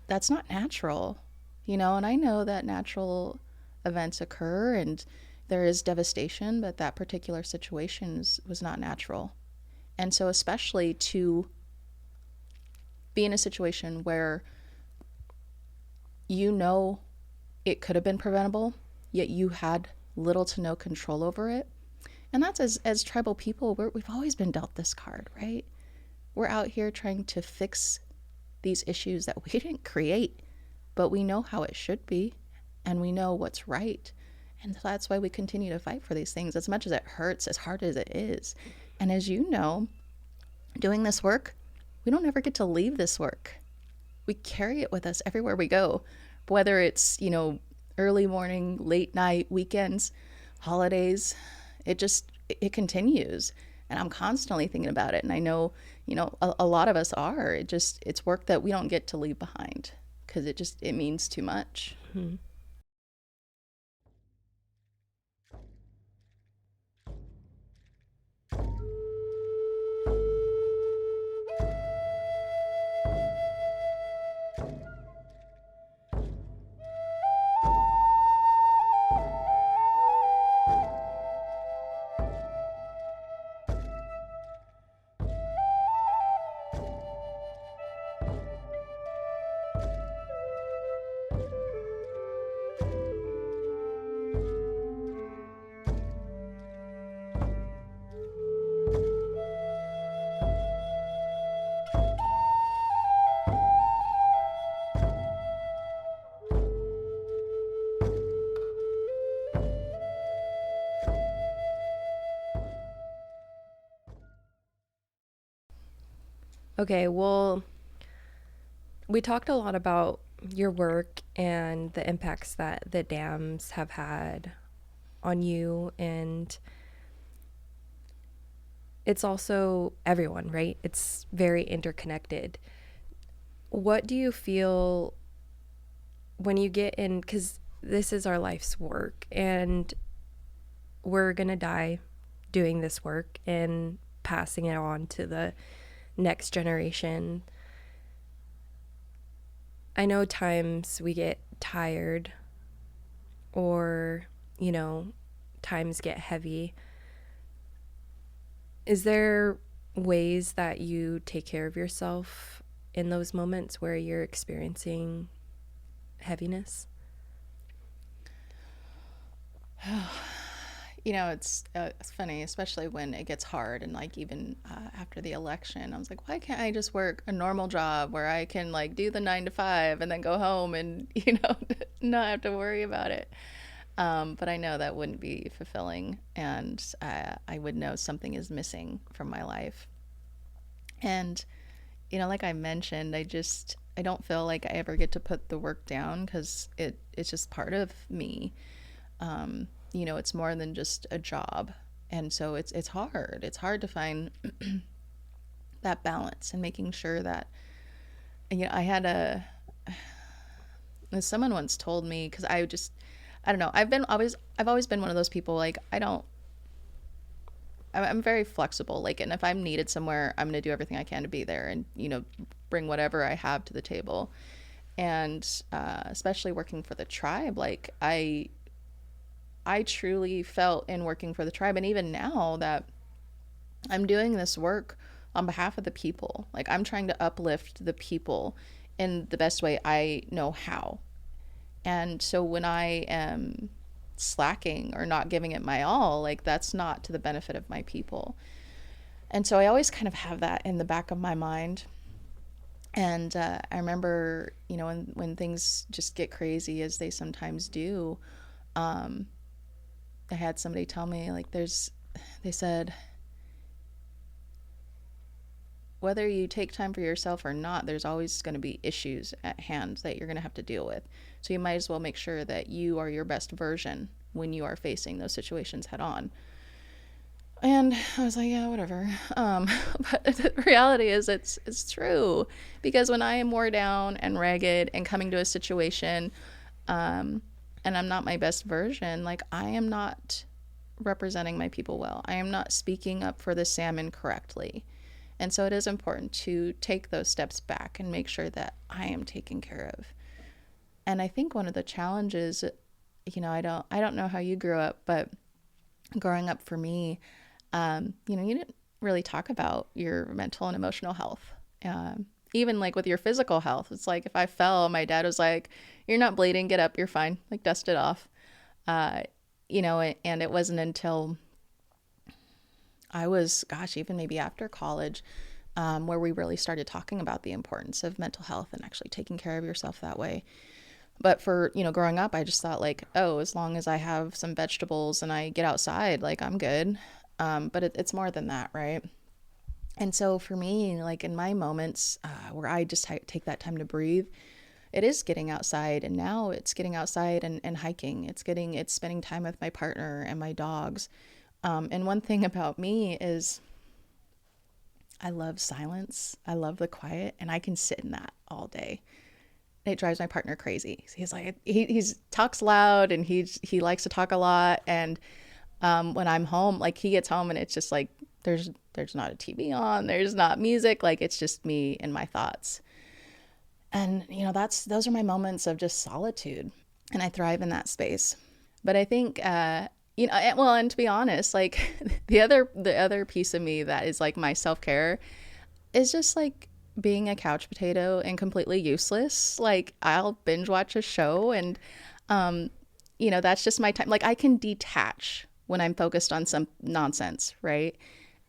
That's not natural, you know, and I know that natural events occur and there is devastation, but that particular situation was not natural. And so especially to be in a situation where you know it could have been preventable, yet you had little to no control over it. And that's as tribal people, we've always been dealt this card, right? We're out here trying to fix these issues that we didn't create, but we know how it should be and we know what's right. And so that's why we continue to fight for these things, as much as it hurts, as hard as it is. And as you know, doing this work, we don't ever get to leave this work. We carry it with us everywhere we go, whether it's, you know, early morning, late night, weekends, holidays. It continues. And I'm constantly thinking about it. And I know, a lot of us are. It's work that we don't get to leave behind because it means too much. Hmm. Okay, well, we talked a lot about your work and the impacts that the dams have had on you, and it's also everyone, right? It's very interconnected. What do you feel when you get in, because this is our life's work and we're gonna die doing this work and passing it on to the next generation. I know times we get tired or, times get heavy. Is there ways that you take care of yourself in those moments where you're experiencing heaviness? It's funny, especially when it gets hard, and like even after the election, I was like, why can't I just work a normal job where I can like do the 9 to 5 and then go home and not have to worry about it. But I know that wouldn't be fulfilling, and I would know something is missing from my life. And like I mentioned, I don't feel like I ever get to put the work down because it's just part of me. It's more than just a job. And so it's hard. It's hard to find that balance and making sure that, I had someone once told me, because I don't know, I've always been one of those people, like, I'm very flexible. Like, and if I'm needed somewhere, I'm going to do everything I can to be there and, bring whatever I have to the table. And especially working for the tribe, like I truly felt in working for the tribe, and even now that I'm doing this work on behalf of the people, like I'm trying to uplift the people in the best way I know how. And so when I am slacking or not giving it my all, like that's not to the benefit of my people. And so I always kind of have that in the back of my mind. And I remember, when things just get crazy, as they sometimes do, I had somebody tell me, like, they said, whether you take time for yourself or not, there's always going to be issues at hand that you're going to have to deal with. So you might as well make sure that you are your best version when you are facing those situations head on. And I was like, yeah, whatever. But the reality is it's true, because when I am wore down and ragged and coming to a situation, and I'm not my best version, like I am not representing my people well. I am not speaking up for the salmon correctly. And so it is important to take those steps back and make sure that I am taken care of. And I think one of the challenges, I don't know how you grew up, but growing up for me, you didn't really talk about your mental and emotional health. Even like with your physical health, it's like if I fell, my dad was like, you're not bleeding, get up, you're fine, like dust it off. And it wasn't until I was, even maybe after college, where we really started talking about the importance of mental health and actually taking care of yourself that way. But for, growing up, I just thought like, oh, as long as I have some vegetables and I get outside, like I'm good. But it's more than that, right? And so for me, like in my moments where I just take that time to breathe, it is getting outside, and now it's getting outside and hiking. It's spending time with my partner and my dogs. And one thing about me is I love silence. I love the quiet, and I can sit in that all day. It drives my partner crazy. He's like, he's talks loud, and he likes to talk a lot. And when I'm home, like he gets home and it's just like, there's not a TV on, there's not music. Like it's just me and my thoughts. And, those are my moments of just solitude, and I thrive in that space. But I think, and to be honest, like the other piece of me that is like my self-care is just like being a couch potato and completely useless. Like I'll binge watch a show, and, that's just my time. Like I can detach when I'm focused on some nonsense, right?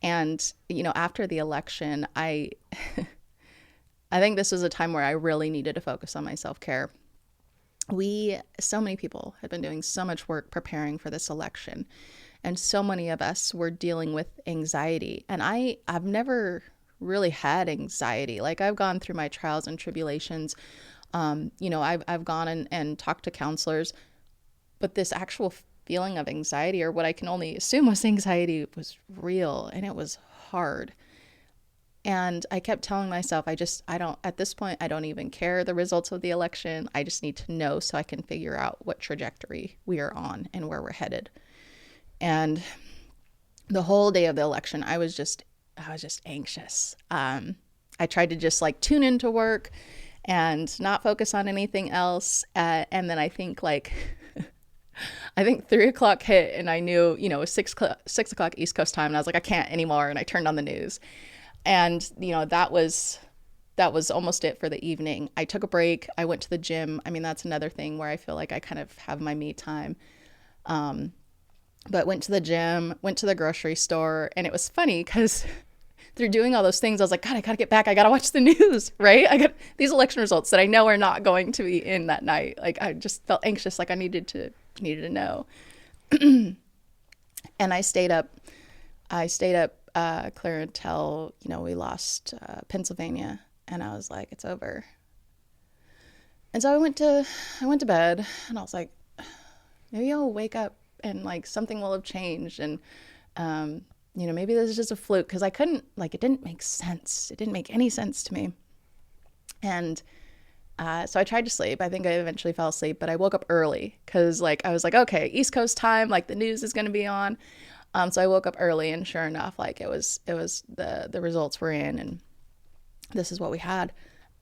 And, after the election, I think this was a time where I really needed to focus on my self-care. So many people had been doing so much work preparing for this election, and so many of us were dealing with anxiety. And I've never really had anxiety. Like I've gone through my trials and tribulations. I've gone and talked to counselors, but this actual feeling of anxiety, or what I can only assume was anxiety, was real, and it was hard. And I kept telling myself, at this point, I don't even care the results of the election. I just need to know so I can figure out what trajectory we are on and where we're headed. And the whole day of the election, I was just anxious. I tried to just like tune into work and not focus on anything else. And then I think 3:00 hit, and I knew, it was 6:00 East Coast time, and I was like, I can't anymore. And I turned on the news. And, that was almost it for the evening. I took a break. I went to the gym. I mean, that's another thing where I feel like I kind of have my me time. But went to the gym, went to the grocery store, and it was funny because through doing all those things, I was like, God, I got to get back. I got to watch the news, right? I got these election results that I know are not going to be in that night. Like I just felt anxious. Like I needed to know. And I stayed up clear until, we lost Pennsylvania, and I was like, it's over. And so I went to bed, and I was like, maybe I'll wake up and like something will have changed. And, maybe this is just a fluke, because I couldn't, like, it didn't make sense. It didn't make any sense to me. And so I tried to sleep. I think I eventually fell asleep, but I woke up early because like I was like, okay, East Coast time, like the news is going to be on. So I woke up early, and sure enough, like it was the results were in, and this is what we had.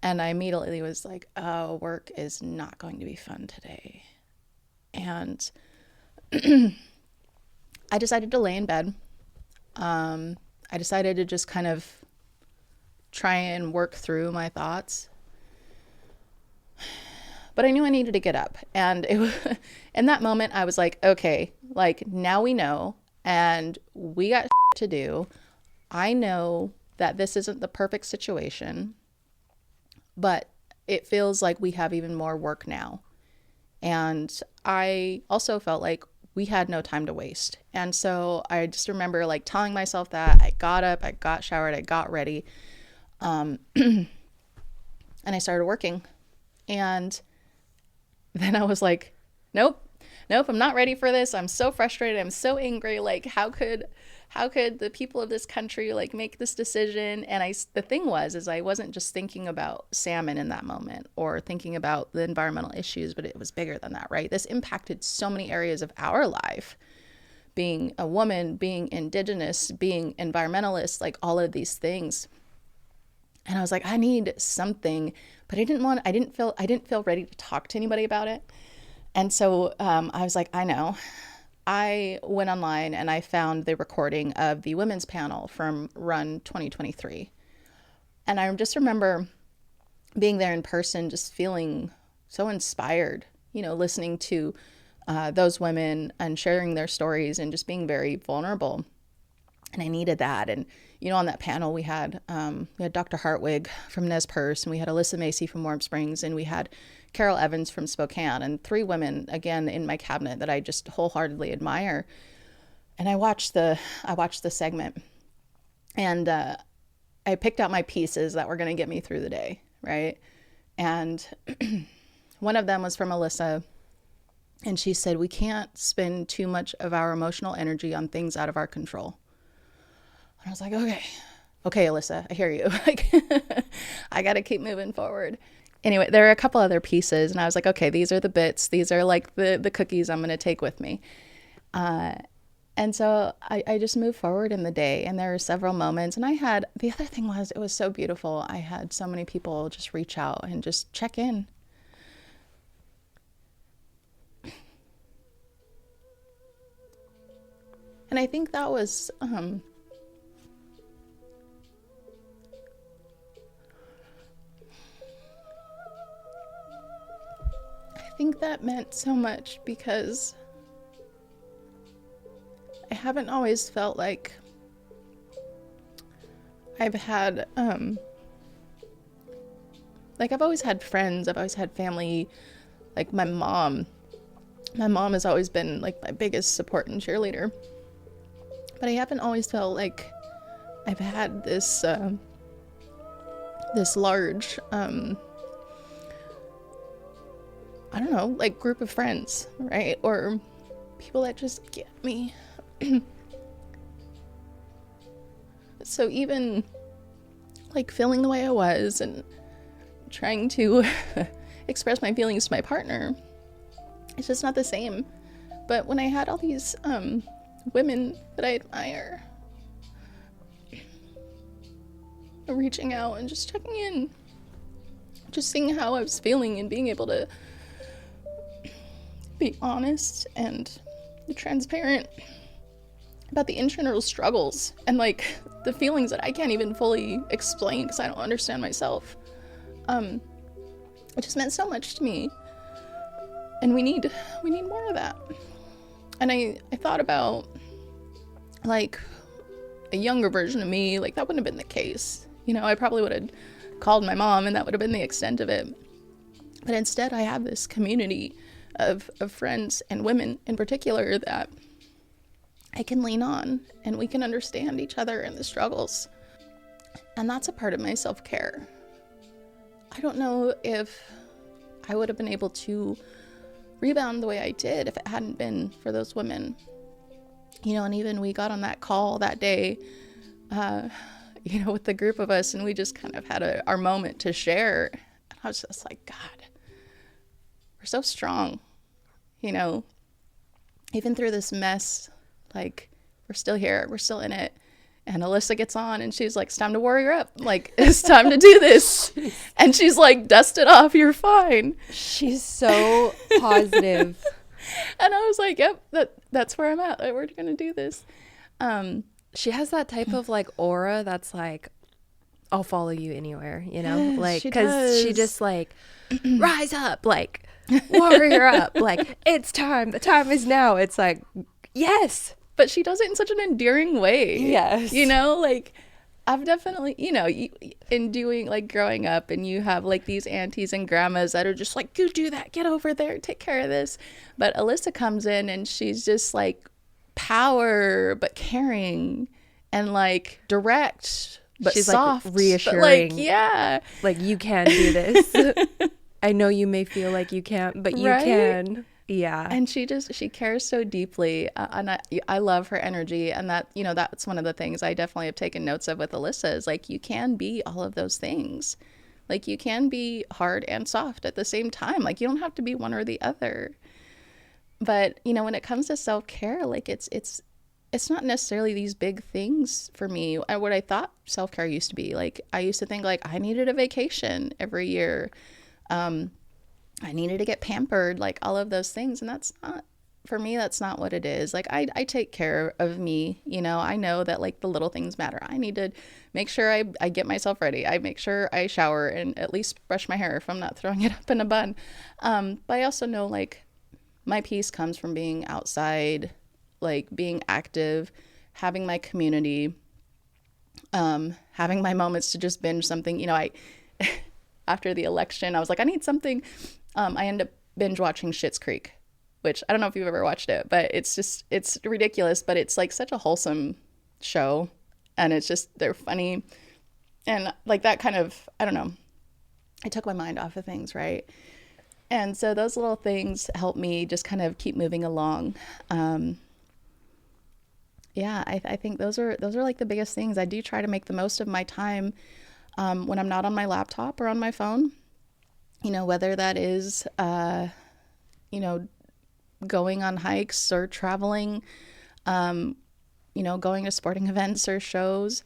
And I immediately was like, oh, work is not going to be fun today. And I decided to lay in bed. I decided to just kind of try and work through my thoughts. But I knew I needed to get up. And in that moment, I was like, okay, like now we know, and we got to do. I know that this isn't the perfect situation, but it feels like we have even more work now. And I also felt like we had no time to waste. And so I just remember like telling myself that. I got up, I got showered, I got ready, and I started working. And then I was like, nope, I'm not ready for this. I'm so frustrated. I'm so angry. Like, how could the people of this country like make this decision? And the thing was I wasn't just thinking about salmon in that moment or thinking about the environmental issues, but it was bigger than that, right? This impacted so many areas of our life. Being a woman, being Indigenous, being environmentalist, like all of these things. And I was like, I need something, but I didn't feel ready to talk to anybody about it. And so I was like, I know. I went online and I found the recording of the women's panel from Run 2023. And I just remember being there in person, just feeling so inspired, listening to those women and sharing their stories and just being very vulnerable. And I needed that. And, on that panel, we had Dr. Hartwig from Nez Perce, and we had Alyssa Macy from Warm Springs, and we had Carol Evans from Spokane, and 3 women, again, in my cabinet that I just wholeheartedly admire. And I watched the segment, and I picked out my pieces that were going to get me through the day, right? And one of them was from Alyssa. And she said, we can't spend too much of our emotional energy on things out of our control. And I was like, okay, Alyssa, I hear you. Like, I got to keep moving forward. Anyway, there are a couple other pieces. And I was like, okay, these are the bits. These are like the cookies I'm going to take with me. And so I just moved forward in the day, and there were several moments. And the other thing was, it was so beautiful. I had so many people just reach out and just check in. And I think that was, I think that meant so much, because I haven't always felt like I've had, like I've always had friends, I've always had family, like my mom has always been like my biggest support and cheerleader. But I haven't always felt like I've had this this large, I don't know, like group of friends, right? Or people that just get me. So even like feeling the way I was and trying to express my feelings to my partner, it's just not the same. But when I had all these women that I admire reaching out and just checking in, just seeing how I was feeling and being able to be honest and transparent about the internal struggles and like the feelings that I can't even fully explain because I don't understand myself. It just meant so much to me, and we need more of that. And I thought about like a younger version of me, like that wouldn't have been the case. You know, I probably would have called my mom and that would have been the extent of it. But instead I have this community of friends and women in particular that I can lean on, and we can understand each other and the struggles. And that's a part of my self-care. I don't know if I would have been able to rebound the way I did if it hadn't been for those women. You know, and even we got on that call that day, you know, with the group of us, and we just kind of had our moment to share. And I was just like, God, we're so strong, you know, even through this mess. Like, we're still here, we're still in it. And Alyssa gets on and she's like, it's time to warrior up. Like, it's time to do this. And she's like, dust it off, you're fine. She's so positive. And I was like, yep, that's where I'm at. Like, we're going to do this. She has that type of like aura that's like, I'll follow you anywhere, you know? Yes, like, she because she does. just like, rise up, like, warrior up. Like, it's time. The time is now. It's like, yes. But she does it in such an endearing way. Yes. You know, like, I've definitely, you know, in doing, like, growing up, and you have, like, these aunties and grandmas that are just like, you do that, get over there, take care of this. But Alyssa comes in, and she's just, like, power, but caring, and, like, direct, but she's soft. like reassuring. But, like, yeah. Like, you can do this. I know you may feel like you can't, but you Right? can. Yeah. And she cares so deeply, and I love her energy. And that, you know, that's one of the things I definitely have taken notes of with Alyssa, is like, you can be all of those things. Like, you can be hard and soft at the same time. Like, you don't have to be one or the other. But, you know, when it comes to self-care, like, it's not necessarily these big things for me. What I thought self-care used to be, like, I used to think like I needed a vacation every year. I needed to get pampered, like all of those things. And that's not, for me, that's not what it is. Like, I take care of me, you know. I know that, like, the little things matter. I need to make sure I get myself ready. I make sure I shower and at least brush my hair if I'm not throwing it up in a bun. But I also know, like, my peace comes from being outside, like being active, having my community, having my moments to just binge something. You know, after the election, I was like, I need something. I ended up binge watching Schitt's Creek, which I don't know if you've ever watched it, but it's ridiculous, but it's like such a wholesome show, and it's just, they're funny, and like that kind of, I don't know, I took my mind off of things, right? And so those little things help me just kind of keep moving along. I think those are like the biggest things. I do try to make the most of my time when I'm not on my laptop or on my phone, whether that is, going on hikes or traveling, going to sporting events or shows.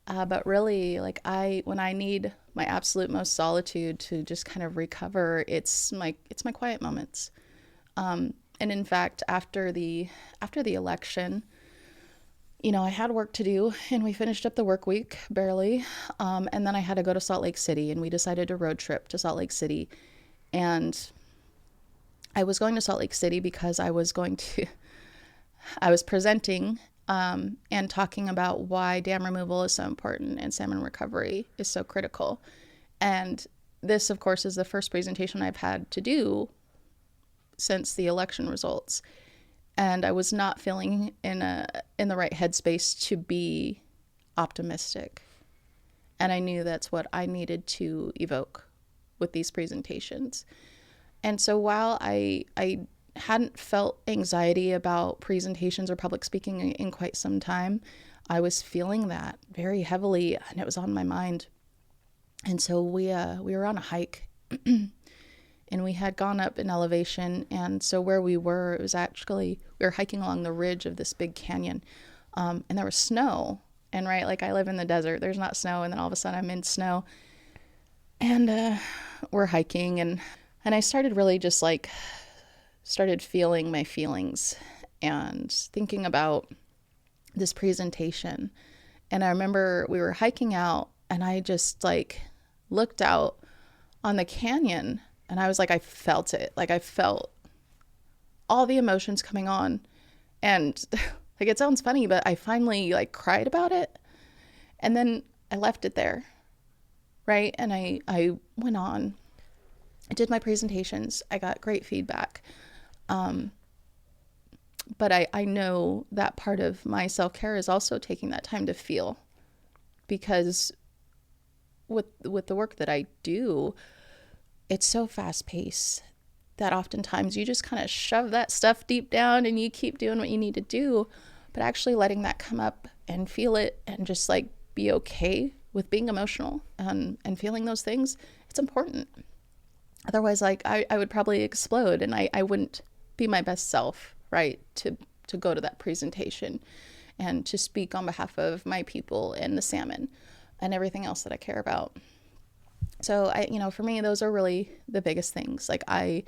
But really, like when I need my absolute most solitude to just kind of recover, it's my quiet moments. And in fact, after the election, I had work to do, and we finished up the work week barely. And then I had to go to Salt Lake City, and we decided to road trip to Salt Lake City. And I was going to Salt Lake City because I was presenting and talking about why dam removal is so important and salmon recovery is so critical. And this, of course, is the first presentation I've had to do since the election results. And I was not feeling in the right headspace to be optimistic. And I knew that's what I needed to evoke with these presentations. And so while I hadn't felt anxiety about presentations or public speaking in quite some time, I was feeling that very heavily, and it was on my mind. And so we were on a hike, and we had gone up in elevation. And so where we were, it was actually, we were hiking along the ridge of this big canyon, and there was snow. And right, like I live in the desert, there's not snow, and then all of a sudden I'm in snow. And we're hiking, and I started really just started feeling my feelings and thinking about this presentation. And I remember we were hiking out, and I just looked out on the canyon, and I was I felt it. I felt all the emotions coming on. And it sounds funny, but I finally cried about it. And then I left it there. Right. And I went on. I did my presentations. I got great feedback. But I know that part of my self-care is also taking that time to feel, because with the work that I do, it's so fast-paced that oftentimes you just kind of shove that stuff deep down and you keep doing what you need to do. But actually letting that come up and feel it and just be okay with being emotional and feeling those things, it's important. Otherwise, I would probably explode, and I wouldn't be my best self, right, to go to that presentation and to speak on behalf of my people and the salmon and everything else that I care about. So for me, those are really the biggest things. I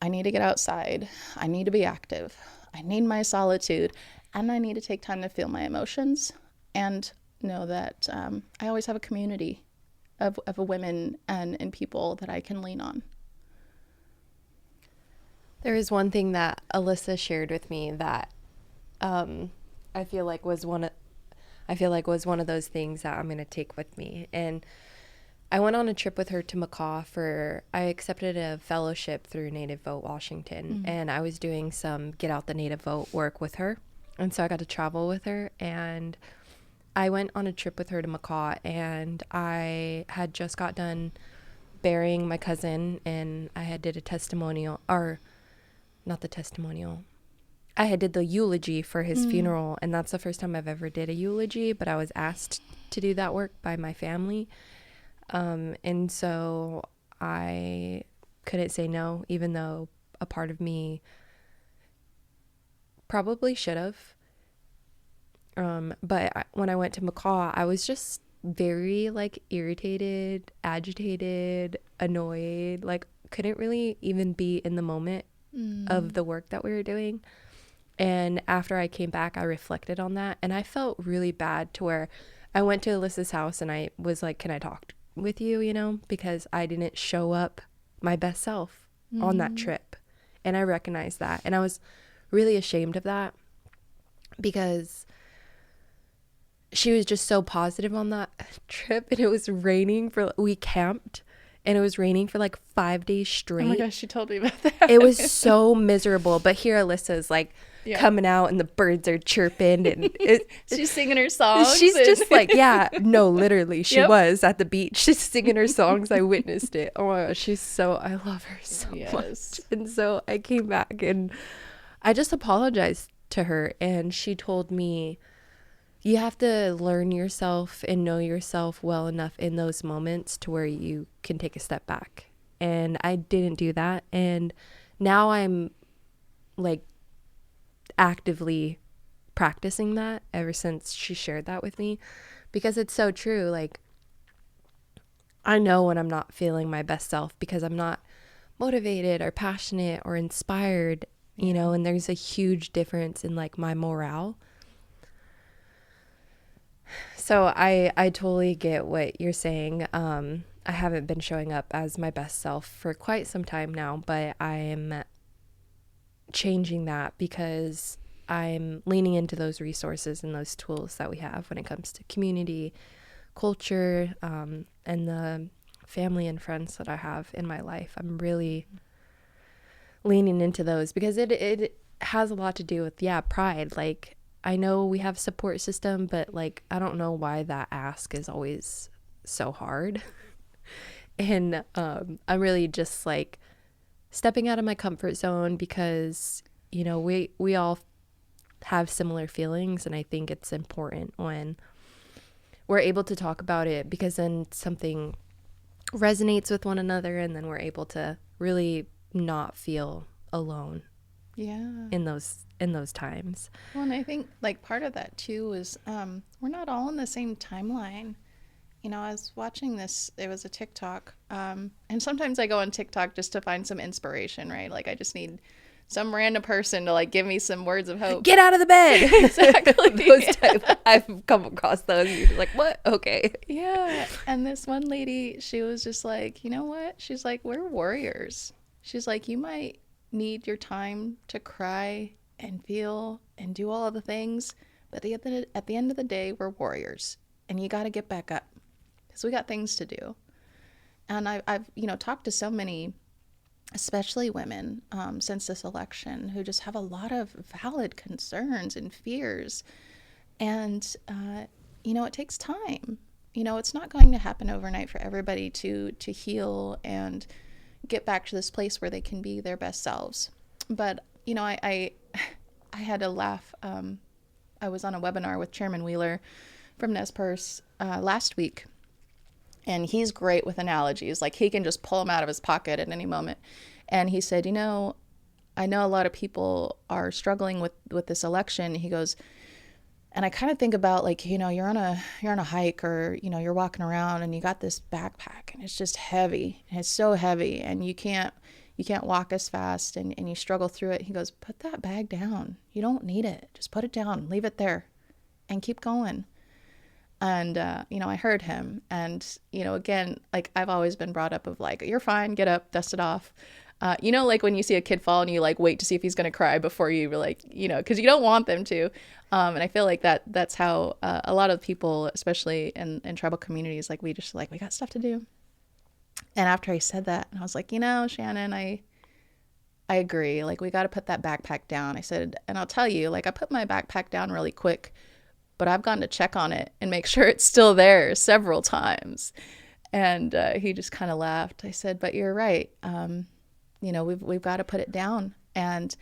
need to get outside. I need to be active. I need my solitude, and I need to take time to feel my emotions and know that I always have a community of women and people that I can lean on. There is one thing that Alyssa shared with me that I feel like was one of those things that I'm going to take with me. And I went on a trip with her to Macaw I accepted a fellowship through Native Vote Washington, and I was doing some Get Out the Native Vote work with her. And so I got to travel with her, and I went on a trip with her to Macaw, and I had just got done burying my cousin, and I had did a testimonial, or not the testimonial. I had did the eulogy for his funeral, and that's the first time I've ever did a eulogy, but I was asked to do that work by my family. And so I couldn't say no, even though a part of me probably should have. But when I went to Macaw, I was just very irritated, agitated, annoyed, couldn't really even be in the moment of the work that we were doing. And after I came back, I reflected on that, and I felt really bad to where I went to Alyssa's house and I was like, can I talk with you, because I didn't show up my best self on that trip. And I recognized that. And I was really ashamed of that, because she was just so positive on that trip. And it was raining we camped, and it was raining for 5 days straight. Oh my gosh, she told me about that. It was so miserable. But here Alyssa's coming out and the birds are chirping and she's singing her songs. She's just like, no, literally, she was at the beach. She's singing her songs. I witnessed it. Oh my gosh, I love her so much. And so I came back and I just apologized to her, and she told me, you have to learn yourself and know yourself well enough in those moments to where you can take a step back. And I didn't do that. And now I'm like actively practicing that ever since she shared that with me, because it's so true. Like, I know when I'm not feeling my best self because I'm not motivated or passionate or inspired, you know, and there's a huge difference in like my morale. So I totally get what you're saying. I haven't been showing up as my best self for quite some time now, but I'm changing that because I'm leaning into those resources and those tools that we have when it comes to community, culture, and the family and friends that I have in my life. I'm really leaning into those because it has a lot to do with, pride. Like, I know we have support system, but like, I don't know why that ask is always so hard. And I'm really just like stepping out of my comfort zone because, you know, we all have similar feelings, and I think it's important when we're able to talk about it, because then something resonates with one another, and then we're able to really not feel alone in those times. Well, and I think like part of that too is we're not all in the same timeline. You know, I was watching this, it was a TikTok, and sometimes I go on TikTok just to find some inspiration, right? Like, I just need some random person to like give me some words of hope. Get out of the bed. Exactly. Those type, I've come across those. You're just like, what? Okay. Yeah. And this one lady, she was just like, you know what? She's like, we're warriors. She's like, you might need your time to cry and feel and do all of the things, but at the end of the day, we're warriors, and you got to get back up because we got things to do. And I've talked to so many, especially women, since this election, who just have a lot of valid concerns and fears. And, it takes time. You know, it's not going to happen overnight for everybody to heal and get back to this place where they can be their best selves. But, you know, I had a laugh. I was on a webinar with Chairman Wheeler from Nez Perce last week. And he's great with analogies. Like, he can just pull them out of his pocket at any moment. And he said, I know a lot of people are struggling with this election. He goes, and I kind of think about, like, you're on a hike, or, you're walking around and you got this backpack and it's just heavy. And it's so heavy and you can't walk as fast and you struggle through it. He goes, put that bag down. You don't need it. Just put it down, leave it there and keep going. And, I heard him. And, again, like, I've always been brought up of like, you're fine, get up, dust it off. Like when you see a kid fall and you like wait to see if he's going to cry before you like, because you don't want them to. And I feel like that's how a lot of people, especially in tribal communities, like, we just like, we got stuff to do. And after I said that, I was like, Shannon, I agree. Like, we got to put that backpack down. I said, and I'll tell you, like, I put my backpack down really quick, but I've gone to check on it and make sure it's still there several times. And he just kind of laughed. I said, but you're right. We've got to put it down. And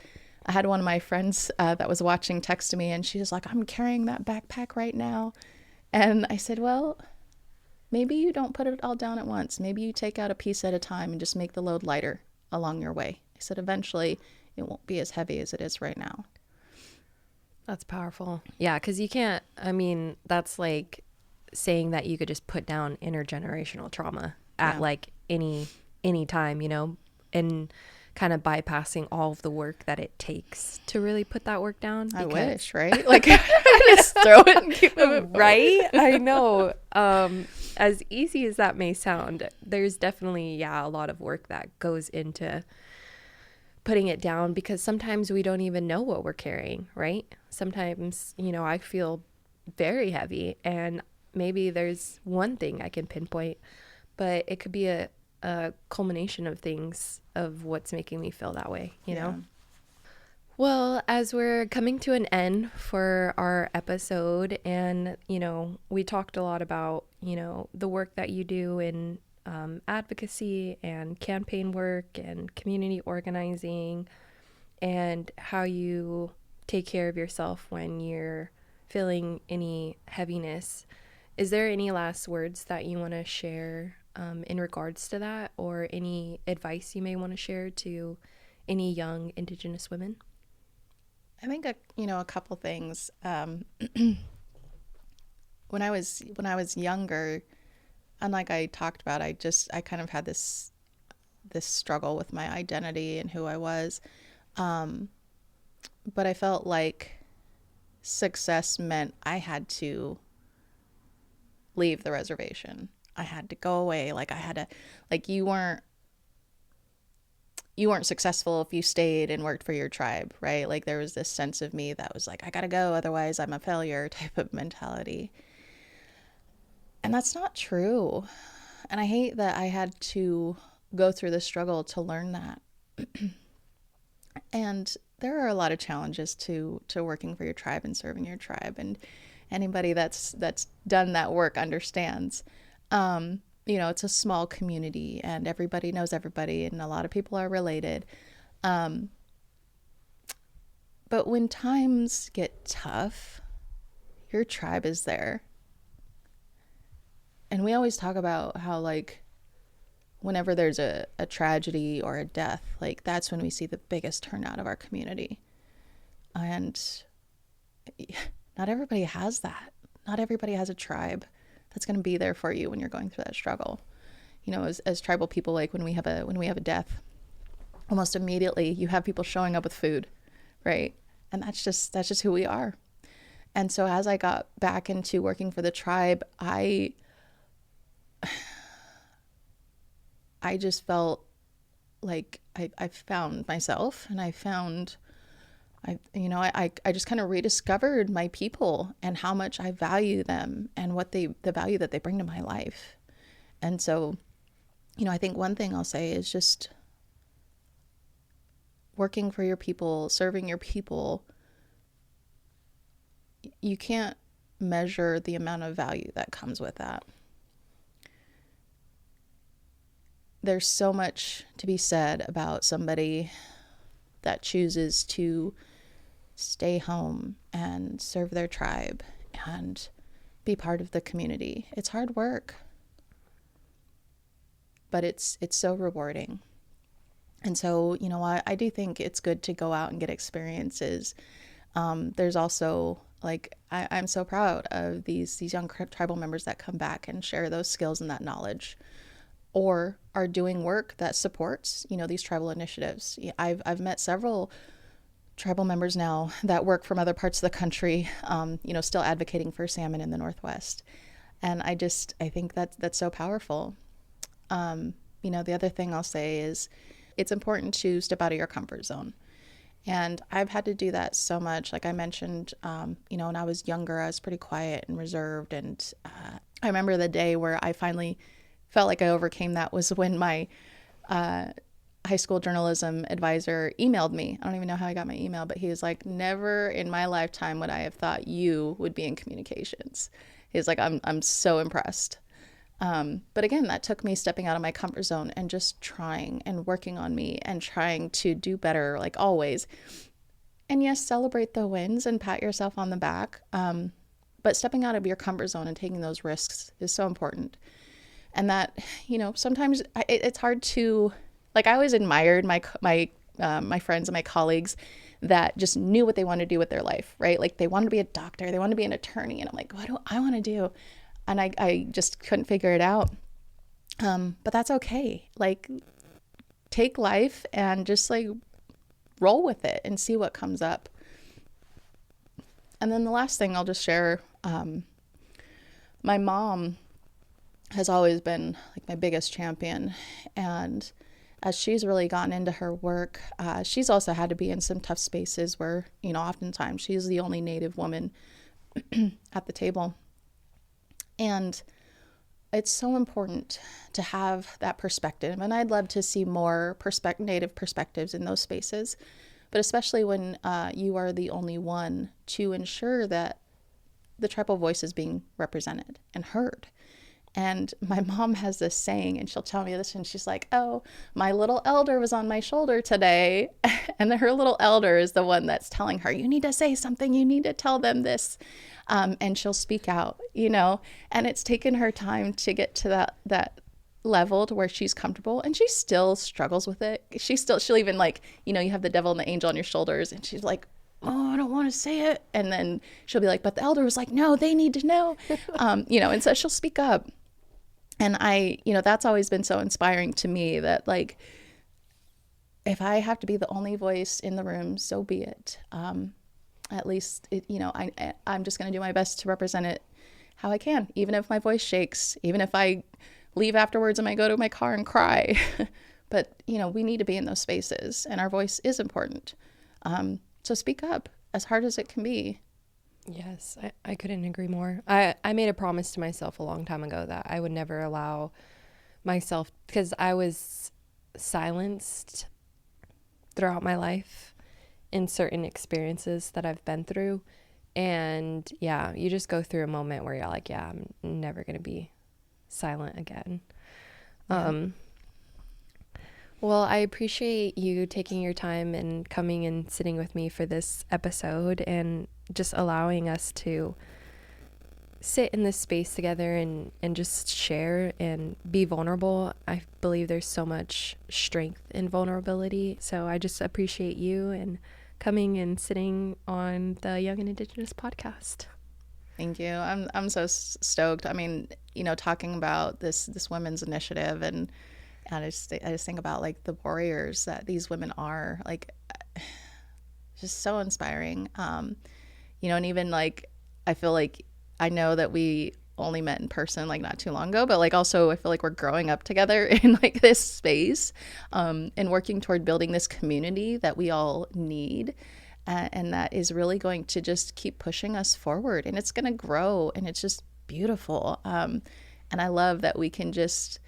I had one of my friends that was watching text me, and she was like, I'm carrying that backpack right now. And I said, well, maybe you don't put it all down at once. Maybe you take out a piece at a time and just make the load lighter along your way. I said, eventually it won't be as heavy as it is right now. That's powerful. Yeah, because you can't, that's like saying that you could just put down intergenerational trauma at like any time, and kind of bypassing all of the work that it takes to really put that work down. I wish, right? Like, just throw it and keep moving. Right? I know. As easy as that may sound, there's definitely, a lot of work that goes into putting it down, because sometimes we don't even know what we're carrying, right? Sometimes, I feel very heavy, and maybe there's one thing I can pinpoint, but it could be a culmination of things of what's making me feel that way, you know? Well, as we're coming to an end for our episode, and, we talked a lot about, the work that you do in advocacy and campaign work and community organizing, and how you take care of yourself when you're feeling any heaviness. Is there any last words that you want to share in regards to that, or any advice you may want to share to any young Indigenous women? I think a couple things. When I was younger, unlike I talked about, I kind of had this struggle with my identity and who I was. But I felt like success meant I had to leave the reservation. I had to go away. Like I had to, like you weren't successful if you stayed and worked for your tribe, right? Like there was this sense of me that was like, I gotta go, otherwise I'm a failure type of mentality. And that's not true. And I hate that I had to go through the struggle to learn that. And there are a lot of challenges to working for your tribe and serving your tribe. And anybody that's done that work understands. It's a small community and everybody knows everybody and a lot of people are related. But when times get tough, your tribe is there. And we always talk about how, like, whenever there's a tragedy or a death, like, that's when we see the biggest turnout of our community. And not everybody has that. Not everybody has a tribe that's going to be there for you when you're going through that struggle. As tribal people, like when we have a death, almost immediately you have people showing up with food, right? And that's just who we are. And so as I got back into working for the tribe, I just felt like I found myself, and I just kind of rediscovered my people and how much I value them and the value that they bring to my life. And so, I think one thing I'll say is just working for your people, serving your people. You can't measure the amount of value that comes with that. There's so much to be said about somebody that chooses to stay home and serve their tribe and be part of the community. It's hard work, but it's so rewarding. And so, I do think it's good to go out and get experiences. There's also, like, I'm so proud of these young tribal members that come back and share those skills and that knowledge, or are doing work that supports, these tribal initiatives. I've met several tribal members now that work from other parts of the country, still advocating for salmon in the Northwest. And I think that's so powerful. The other thing I'll say is it's important to step out of your comfort zone. And I've had to do that so much. Like I mentioned, when I was younger, I was pretty quiet and reserved. And I remember the day where I finally felt like I overcame that was when my high school journalism advisor emailed me. I don't even know how I got my email, but he was like, never in my lifetime would I have thought you would be in communications. He was like, I'm so impressed. But again, that took me stepping out of my comfort zone and just trying and working on me and trying to do better, like always. And yes, celebrate the wins and pat yourself on the back. But stepping out of your comfort zone and taking those risks is so important. And that, sometimes it's hard to, like, I always admired my friends and my colleagues that just knew what they wanted to do with their life, right? Like they wanted to be a doctor, they wanted to be an attorney. And I'm like, what do I want to do? And I just couldn't figure it out. But that's okay. Like, take life and just like roll with it and see what comes up. And then the last thing I'll just share, my mom has always been like my biggest champion. And as she's really gotten into her work, she's also had to be in some tough spaces where, oftentimes she's the only Native woman at the table. And it's so important to have that perspective. And I'd love to see more Native perspectives in those spaces. but especially when you are the only one, to ensure that the tribal voice is being represented and heard. And my mom has this saying, and she'll tell me this, and she's like, oh, my little elder was on my shoulder today. And her little elder is the one that's telling her, you need to say something, you need to tell them this. And she'll speak out, and it's taken her time to get to that level to where she's comfortable, and she still struggles with it. She'll even you have the devil and the angel on your shoulders, and she's like, oh, I don't want to say it. And then she'll be like, but the elder was like, no, they need to know, and so she'll speak up. And that's always been so inspiring to me, that if I have to be the only voice in the room, so be it. At least, I'm just going to do my best to represent it how I can, even if my voice shakes, even if I leave afterwards and I go to my car and cry. But, we need to be in those spaces, and our voice is important. So speak up, as hard as it can be. Yes, I couldn't agree more. I made a promise to myself a long time ago that I would never allow myself, because I was silenced throughout my life in certain experiences that I've been through. And yeah, you just go through a moment where you're like, yeah, I'm never going to be silent again. Yeah. Well, I appreciate you taking your time and coming and sitting with me for this episode, and just allowing us to sit in this space together and just share and be vulnerable. I believe there's so much strength in vulnerability. So I just appreciate you and coming and sitting on the Young and Indigenous podcast. Thank you. I'm so stoked. I mean, talking about this women's initiative, and I just think about the warriors that these women are, just so inspiring. And even I feel like I know that we only met in person not too long ago, but also I feel like we're growing up together in this space, and working toward building this community that we all need, and that is really going to just keep pushing us forward, and it's going to grow, and it's just beautiful. And I love that we can just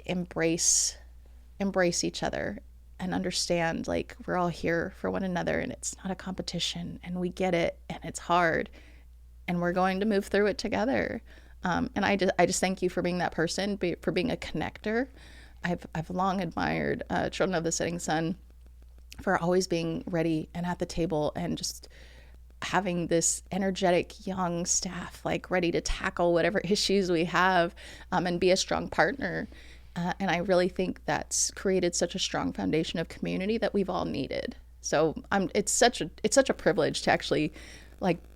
embrace each other and understand we're all here for one another, and it's not a competition, and we get it, and it's hard, and we're going to move through it together. And I just thank you for being that person, for being a connector. I've long admired Children of the Setting Sun for always being ready and at the table, and just having this energetic young staff ready to tackle whatever issues we have, and be a strong partner. And I really think that's created such a strong foundation of community that we've all needed. So it's such a privilege to actually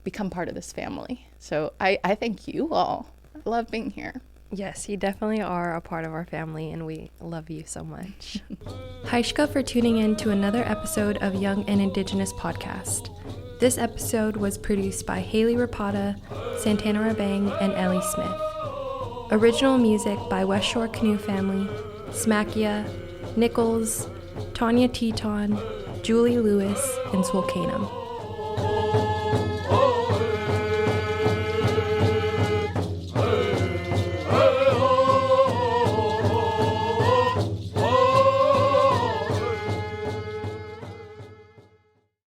become part of this family. So I thank you all. I love being here. Yes, you definitely are a part of our family, and we love you so much. Haishka for tuning in to another episode of Young and Indigenous Podcast. This episode was produced by Haley Rapata, Santana Rabang, and Ellie Smith. Original music by West Shore Canoe Family, Smackia, Nichols, Tanya Teton, Julie Lewis, and Spokane.